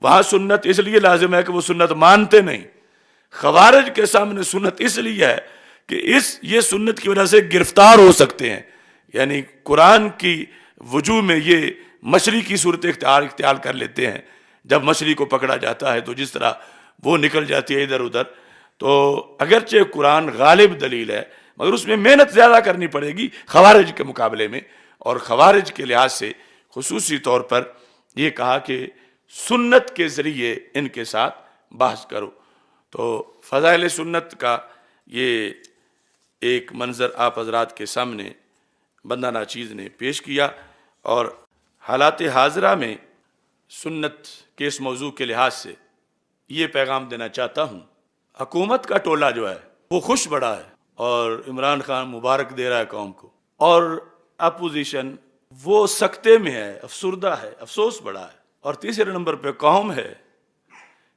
وہاں سنت اس لیے لازم ہے کہ وہ سنت مانتے نہیں. خوارج کے سامنے سنت اس لیے ہے کہ یہ سنت کی وجہ سے گرفتار ہو سکتے ہیں. یعنی قرآن کی وجوہ میں یہ مچھلی کی صورت اختیار کر لیتے ہیں. جب مچھلی کو پکڑا جاتا ہے تو جس طرح وہ نکل جاتی ہے ادھر ادھر. تو اگرچہ قرآن غالب دلیل ہے مگر اس میں محنت زیادہ کرنی پڑے گی خوارج کے مقابلے میں. اور خوارج کے لحاظ سے خصوصی طور پر یہ کہا کہ سنت کے ذریعے ان کے ساتھ بحث کرو. تو فضائل سنت کا یہ ایک منظر آپ حضرات کے سامنے بندہ ناچیز نے پیش کیا. اور حالات حاضرہ میں سنت کے اس موضوع کے لحاظ سے یہ پیغام دینا چاہتا ہوں. حکومت کا ٹولہ جو ہے وہ خوش بڑا ہے اور عمران خان مبارک دے رہا ہے قوم کو، اور اپوزیشن وہ سکتے میں ہے، افسردہ ہے، افسوس بڑا ہے. اور تیسرے نمبر پہ قوم ہے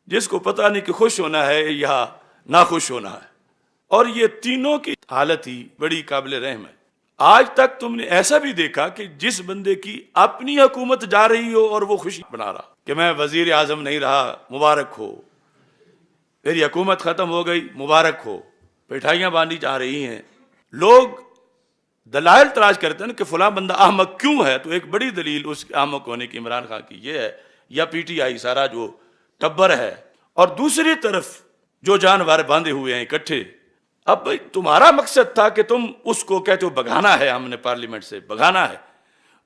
جس کو پتہ نہیں کہ خوش ہونا ہے یا ناخوش ہونا ہے. اور یہ تینوں کی حالت ہی بڑی قابل رحم ہے. آج تک تم نے ایسا بھی دیکھا کہ جس بندے کی اپنی حکومت جا رہی ہو اور وہ خوشی بنا رہا کہ میں وزیر اعظم نہیں رہا، مبارک ہو، میری حکومت ختم ہو گئی، مبارک ہو، پٹھائیاں باندھی جا رہی ہیں. لوگ دلائل تلاش کرتے ہیں کہ فلاں بندہ احمق کیوں ہے، تو ایک بڑی دلیل اس احمق ہونے کی عمران خان کی یہ ہے، یا پی ٹی آئی سارا جو ٹبر ہے. اور دوسری طرف جو جانور باندھے ہوئے ہیں اکٹھے. اب بھائی تمہارا مقصد تھا کہ تم اس کو کہتے ہو بھگانا ہے، ہم نے پارلیمنٹ سے بھگانا ہے،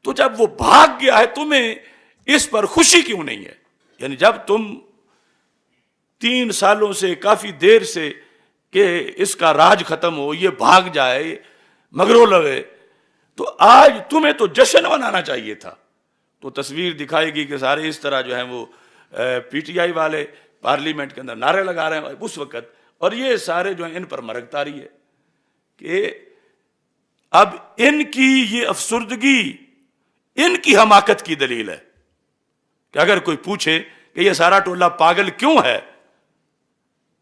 تو جب وہ بھاگ گیا ہے تمہیں اس پر خوشی کیوں نہیں ہے؟ یعنی جب تم 3 سالوں سے کافی دیر سے کہ اس کا راج ختم ہو، یہ بھاگ جائے، مگرو لوے، تو آج تمہیں تو جشن منانا چاہیے تھا. تو تصویر دکھائے گی کہ سارے اس طرح جو ہیں وہ پی ٹی آئی والے پارلیمنٹ کے اندر نعرے لگا رہے ہیں اس وقت، اور یہ سارے جو ہیں ان پر مرگ طاری ہے کہ اب ان کی یہ افسردگی ان کی حماقت کی دلیل ہے کہ اگر کوئی پوچھے کہ یہ سارا ٹولہ پاگل کیوں ہے،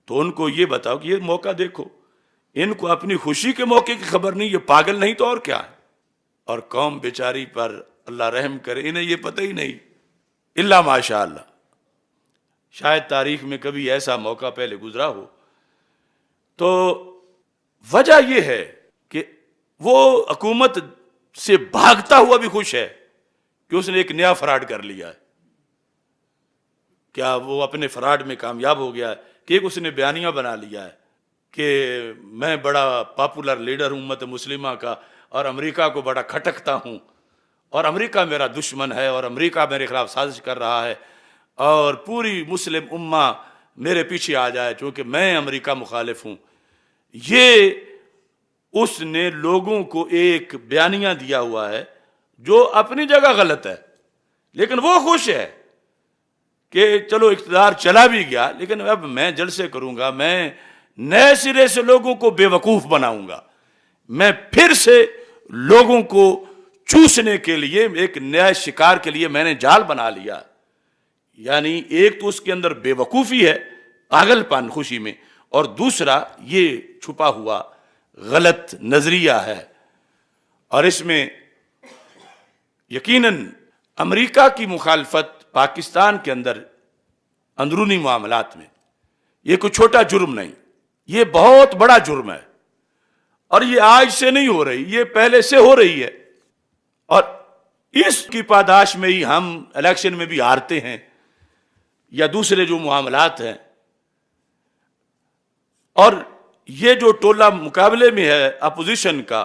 تو ان کو یہ بتاؤ کہ یہ موقع دیکھو، ان کو اپنی خوشی کے موقع کی خبر نہیں، یہ پاگل نہیں تو اور کیا ہے۔ اور قوم بیچاری پر اللہ رحم کرے، انہیں یہ پتہ ہی نہیں، الا ماشاء اللہ، شاید تاریخ میں کبھی ایسا موقع پہلے گزرا ہو۔ تو وجہ یہ ہے کہ وہ حکومت سے بھاگتا ہوا بھی خوش ہے کہ اس نے ایک نیا فراڈ کر لیا ہے۔ کیا وہ اپنے فراڈ میں کامیاب ہو گیا ہے کہ ایک اس نے بیانیہ بنا لیا ہے کہ میں بڑا پاپولر لیڈر ہوں امت مسلمہ کا، اور امریکہ کو بڑا کھٹکتا ہوں، اور امریکہ میرا دشمن ہے، اور امریکہ میرے خلاف سازش کر رہا ہے، اور پوری مسلم امہ میرے پیچھے آ جائے چونکہ میں امریکہ مخالف ہوں۔ یہ اس نے لوگوں کو ایک بیانیہ دیا ہوا ہے جو اپنی جگہ غلط ہے، لیکن وہ خوش ہے کہ چلو اقتدار چلا بھی گیا، لیکن اب میں جلسے کروں گا، میں نئے سرے سے لوگوں کو بے وقوف بناؤں گا، میں پھر سے لوگوں کو چوسنے کے لیے ایک نئے شکار کے لیے میں نے جال بنا لیا۔ یعنی ایک تو اس کے اندر بے وقوفی ہے، پاگل پن خوشی میں، اور دوسرا یہ چھپا ہوا غلط نظریہ ہے۔ اور اس میں یقیناً امریکہ کی مخالفت پاکستان کے اندر اندرونی معاملات میں یہ کوئی چھوٹا جرم نہیں، یہ بہت بڑا جرم ہے، اور یہ آج سے نہیں ہو رہی، یہ پہلے سے ہو رہی ہے، اور اس کی پاداش میں ہی ہم الیکشن میں بھی ہارتے ہیں یا دوسرے جو معاملات ہیں۔ اور یہ جو ٹولہ مقابلے میں ہے اپوزیشن کا،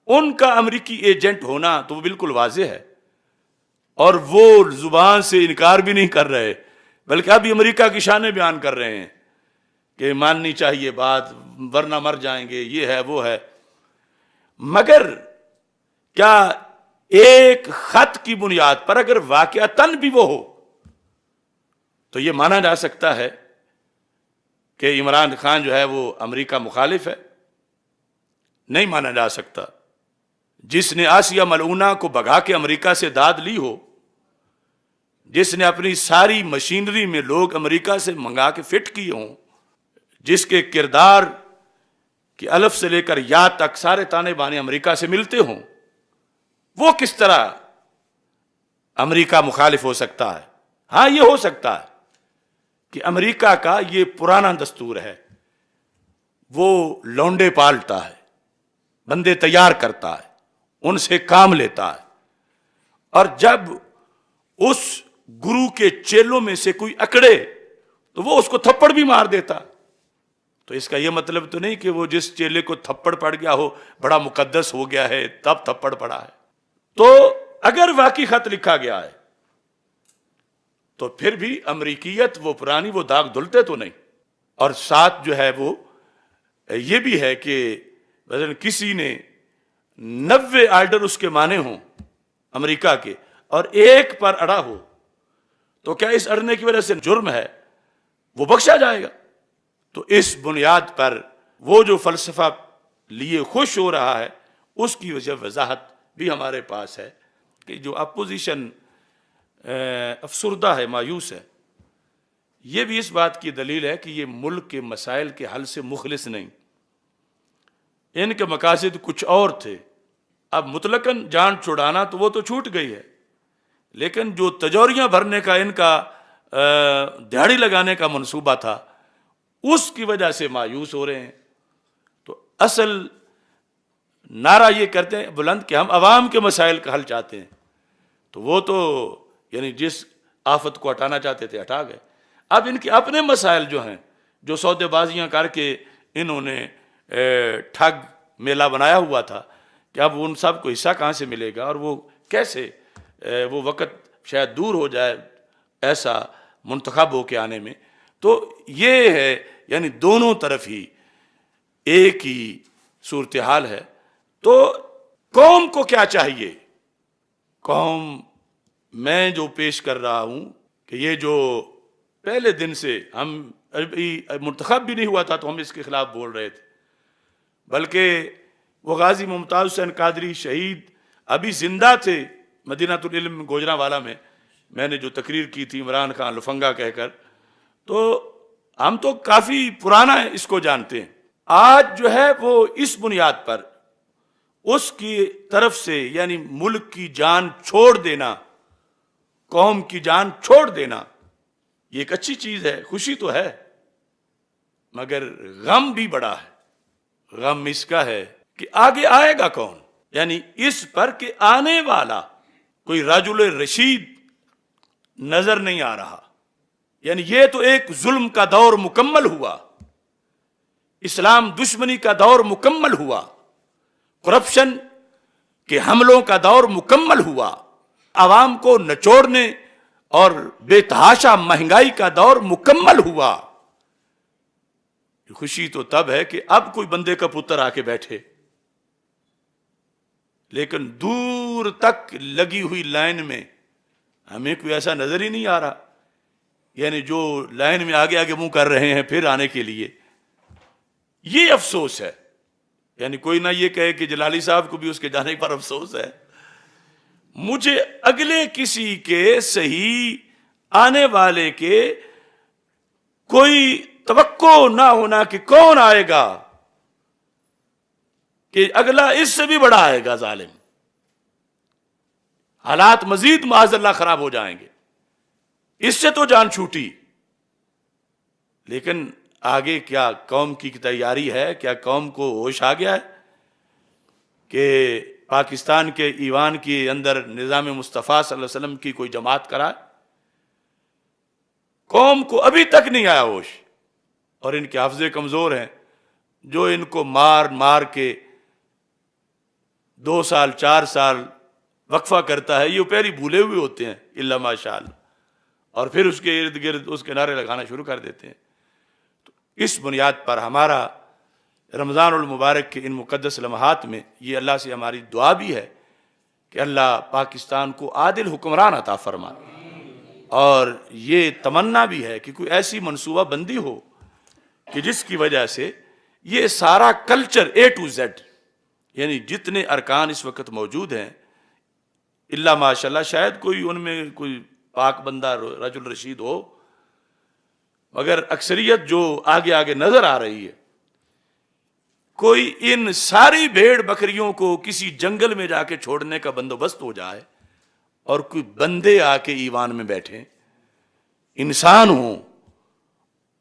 ان کا امریکی ایجنٹ ہونا تو وہ بالکل واضح ہے، اور وہ زبان سے انکار بھی نہیں کر رہے، بلکہ ابھی امریکہ کی شانیں بیان کر رہے ہیں کہ ماننی چاہیے بات ورنہ مر جائیں گے، یہ ہے وہ ہے۔ مگر کیا ایک خط کی بنیاد پر اگر واقعتاً بھی وہ ہو تو یہ مانا جا سکتا ہے کہ عمران خان جو ہے وہ امریکہ مخالف ہے؟ نہیں مانا جا سکتا۔ جس نے آسیہ ملعونہ کو بھگا کے امریکہ سے داد لی ہو، جس نے اپنی ساری مشینری میں لوگ امریکہ سے منگا کے فٹ کیے ہوں، جس کے کردار کی الف سے لے کر یا تک سارے تانے بانے امریکہ سے ملتے ہوں، وہ کس طرح امریکہ مخالف ہو سکتا ہے؟ ہاں یہ ہو سکتا ہے کہ امریکہ کا یہ پرانا دستور ہے، وہ لونڈے پالتا ہے، بندے تیار کرتا ہے، ان سے کام لیتا ہے، اور جب اس گرو کے چیلوں میں سے کوئی اکڑے تو وہ اس کو تھپڑ بھی مار دیتا۔ تو اس کا یہ مطلب تو نہیں کہ وہ جس چیلے کو تھپڑ پڑ گیا ہو بڑا مقدس ہو گیا ہے تب تھپڑ پڑا ہے۔ تو اگر واقعی خط لکھا گیا ہے تو پھر بھی امریکیت وہ پرانی وہ داغ دھلتے تو نہیں۔ اور ساتھ جو ہے وہ یہ بھی ہے کہ مثلا کسی نے 90 آرڈر اس کے مانے ہوں امریکہ کے اور ایک پر اڑا ہو تو کیا اس اڑنے کی وجہ سے جرم ہے؟ وہ بخشا جائے گا۔ تو اس بنیاد پر وہ جو فلسفہ لیے خوش ہو رہا ہے اس کی وجہ وضاحت بھی ہمارے پاس ہے کہ جو اپوزیشن افسردہ ہے، مایوس ہے، یہ بھی اس بات کی دلیل ہے کہ یہ ملک کے مسائل کے حل سے مخلص نہیں، ان کے مقاصد کچھ اور تھے۔ اب مطلقاً جان چھڑانا تو وہ تو چھوٹ گئی ہے، لیکن جو تجوریاں بھرنے کا ان کا دہاڑی لگانے کا منصوبہ تھا اس کی وجہ سے مایوس ہو رہے ہیں۔ تو اصل نعرہ یہ کرتے ہیں بلند کہ ہم عوام کے مسائل کا حل چاہتے ہیں، تو وہ تو یعنی جس آفت کو ہٹانا چاہتے تھے ہٹا گئے۔ اب ان کے اپنے مسائل جو ہیں، جو سودے بازیاں کر کے انہوں نے ٹھگ میلہ بنایا ہوا تھا، کہ اب ان سب کو حصہ کہاں سے ملے گا، اور وہ کیسے وہ وقت شاید دور ہو جائے ایسا منتخب ہو کے آنے میں۔ تو یہ ہے یعنی دونوں طرف ہی ایک ہی صورتحال ہے۔ تو قوم کو کیا چاہیے؟ قوم میں جو پیش کر رہا ہوں کہ یہ جو پہلے دن سے ہم ابھی منتخب بھی نہیں ہوا تھا تو ہم اس کے خلاف بول رہے تھے، بلکہ وہ غازی ممتاز حسین قادری شہید ابھی زندہ تھے مدینہ العلم گوجرانوالہ میں، میں نے جو تقریر کی تھی عمران خان لفنگا کہہ کر، تو ہم تو کافی پرانا ہے اس کو جانتے ہیں. آج جو ہے وہ اس بنیاد پر اس کی طرف سے یعنی ملک کی جان چھوڑ دینا، قوم کی جان چھوڑ دینا، یہ ایک اچھی چیز ہے، خوشی تو ہے، مگر غم بھی بڑا ہے. غم اس کا ہے کہ آگے آئے گا کون، یعنی اس پر کہ آنے والا کوئی رجل رشید نظر نہیں آ رہا. یعنی یہ تو ایک ظلم کا دور مکمل ہوا، اسلام دشمنی کا دور مکمل ہوا، کرپشن کے حملوں کا دور مکمل ہوا، عوام کو نچوڑنے اور بے تحاشا مہنگائی کا دور مکمل ہوا. خوشی تو تب ہے کہ اب کوئی بندے کا پتر آ کے بیٹھے، لیکن دور تک لگی ہوئی لائن میں ہمیں کوئی ایسا نظر ہی نہیں آ رہا. یعنی جو لائن میں آگے آگے منہ کر رہے ہیں پھر آنے کے لیے، یہ افسوس ہے. یعنی کوئی نہ یہ کہے کہ جلالی صاحب کو بھی اس کے جانے پر افسوس ہے، مجھے اگلے کسی کے صحیح آنے والے کے کوئی توقع نہ ہونا کہ کون آئے گا، کہ اگلا اس سے بھی بڑا آئے گا ظالم. حالات مزید معاذ اللہ خراب ہو جائیں گے. اس سے تو جان چھوٹی، لیکن آگے کیا قوم کی تیاری ہے؟ کیا قوم کو ہوش آ گیا ہے کہ پاکستان کے ایوان کے اندر نظام مصطفیٰ صلی اللہ علیہ وسلم کی کوئی جماعت کرائے؟ قوم کو ابھی تک نہیں آیا ہوش، اور ان کے حافظے کمزور ہیں. جو ان کو مار مار کے 2 سال 4 سال وقفہ کرتا ہے، یہ پہلے بھولے ہوئے ہوتے ہیں الا ماشاء اللہ، اور پھر اس کے ارد گرد اس کے نعرے لگانا شروع کر دیتے ہیں. تو اس بنیاد پر ہمارا رمضان المبارک کے ان مقدس لمحات میں یہ اللہ سے ہماری دعا بھی ہے کہ اللہ پاکستان کو عادل حکمران عطا فرمائے، اور یہ تمنا بھی ہے کہ کوئی ایسی منصوبہ بندی ہو کہ جس کی وجہ سے یہ سارا کلچر A to Z، یعنی جتنے ارکان اس وقت موجود ہیں، اللہ ماشاءاللہ شاید کوئی ان میں کوئی پاک بندہ رجل رشید ہو، مگر اکثریت جو آگے آگے نظر آ رہی ہے، کوئی ان ساری بھیڑ بکریوں کو کسی جنگل میں جا کے چھوڑنے کا بندوبست ہو جائے، اور کوئی بندے آ کے ایوان میں بیٹھیں، انسان ہوں،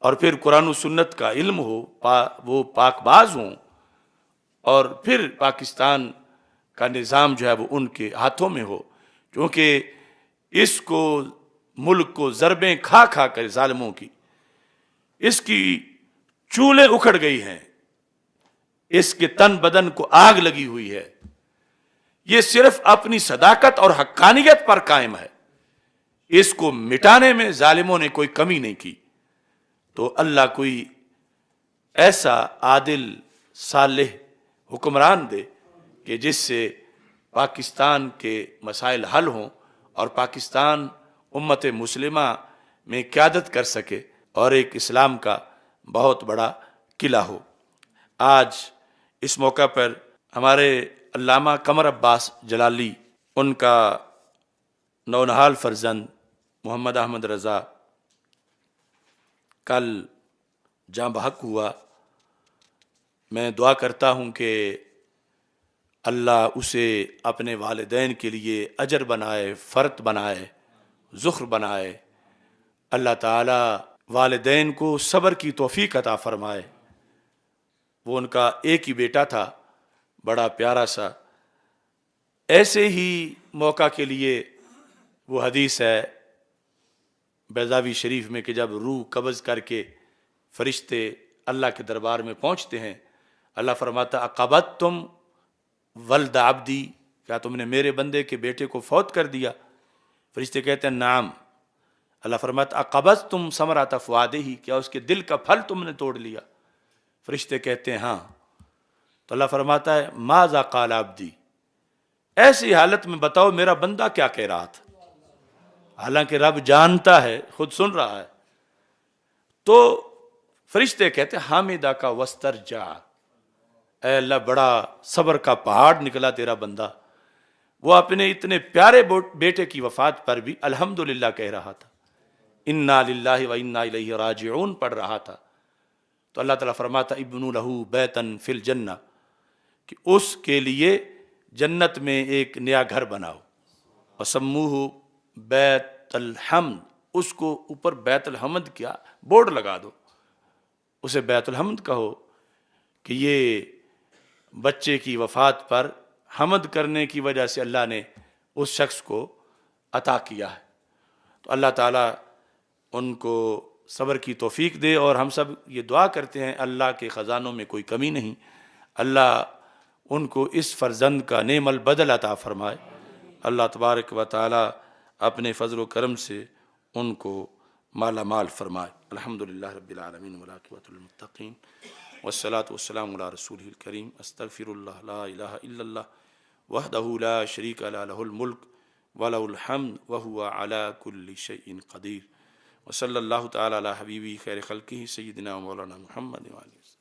اور پھر قرآن و سنت کا علم ہو، وہ پاک باز ہوں، اور پھر پاکستان کا نظام جو ہے وہ ان کے ہاتھوں میں ہو. کیونکہ اس کو ملک کو ضربیں کھا کھا کر ظالموں کی اس کی چولیں اکھڑ گئی ہیں، اس کے تن بدن کو آگ لگی ہوئی ہے. یہ صرف اپنی صداقت اور حقانیت پر قائم ہے، اس کو مٹانے میں ظالموں نے کوئی کمی نہیں کی. تو اللہ کوئی ایسا عادل صالح حکمران دے کہ جس سے پاکستان کے مسائل حل ہوں، اور پاکستان امت مسلمہ میں قیادت کر سکے، اور ایک اسلام کا بہت بڑا قلعہ ہو. آج اس موقع پر ہمارے علامہ قمر عباس جلالی، ان کا نونہال فرزند محمد احمد رضا کل جاں بحق ہوا. میں دعا کرتا ہوں کہ اللہ اسے اپنے والدین کے لیے اجر بنائے، فرت بنائے، ذخر بنائے. اللہ تعالی والدین کو صبر کی توفیق عطا فرمائے. وہ ان کا ایک ہی بیٹا تھا، بڑا پیارا سا. ایسے ہی موقع کے لیے وہ حدیث ہے بیضاوی شریف میں کہ جب روح قبض کر کے فرشتے اللہ کے دربار میں پہنچتے ہیں، اللہ فرماتا اقبضتم ولد عبدی، کیا تم نے میرے بندے کے بیٹے کو فوت کر دیا؟ فرشتے کہتے ہیں نعم. اللہ فرماتا اقبضتم ثمرۃ فؤادہ، کیا اس کے دل کا پھل تم نے توڑ لیا؟ فرشتے کہتے ہیں ہاں. تو اللہ فرماتا ہے ماذا قال عبدی، ایسی حالت میں بتاؤ میرا بندہ کیا کہہ رہا تھا. حالانکہ رب جانتا ہے، خود سن رہا ہے. تو فرشتے کہتے ہیں حامدہ کا وسترجع، اے اللہ بڑا صبر کا پہاڑ نکلا تیرا بندہ، وہ اپنے اتنے پیارے بیٹے کی وفات پر بھی الحمدللہ کہہ رہا تھا، انا للہ و انا الیہ راجعون پڑھ رہا تھا۔ تو اللہ تعالیٰ فرماتا ابنوا لہ بیتا فی الجنہ، کہ اس کے لیے جنت میں ایک نیا گھر بناؤ، وسموہ بیت الحمد، اس کو اوپر بیت الحمد کیا بورڈ لگا دو، اسے بیت الحمد کہو، کہ یہ بچے کی وفات پر حمد کرنے کی وجہ سے اللہ نے اس شخص کو عطا کیا ہے۔ تو اللہ تعالیٰ ان کو صبر کی توفیق دے، اور ہم سب یہ دعا کرتے ہیں اللہ کے خزانوں میں کوئی کمی نہیں، اللہ ان کو اس فرزند کا نعم البدل عطا فرمائے، اللہ تبارک و تعالیٰ اپنے فضل و کرم سے ان کو مالا مال فرمائے۔ الحمدللہ رب العالمین والعاقبۃ للمتقین والصلاة والسلام علی رسولہ الکریم۔ استغفر اللہ لا الہ الا اللہ وحدہ لا شریک لہ، لہ الملک ولہ الحمد وہو علی کل شیء قدیر۔ وصلی اللہ تعالی علی حبیبی خیر خلقہ سیدنا مولانا محمد وعلیہ وسلم۔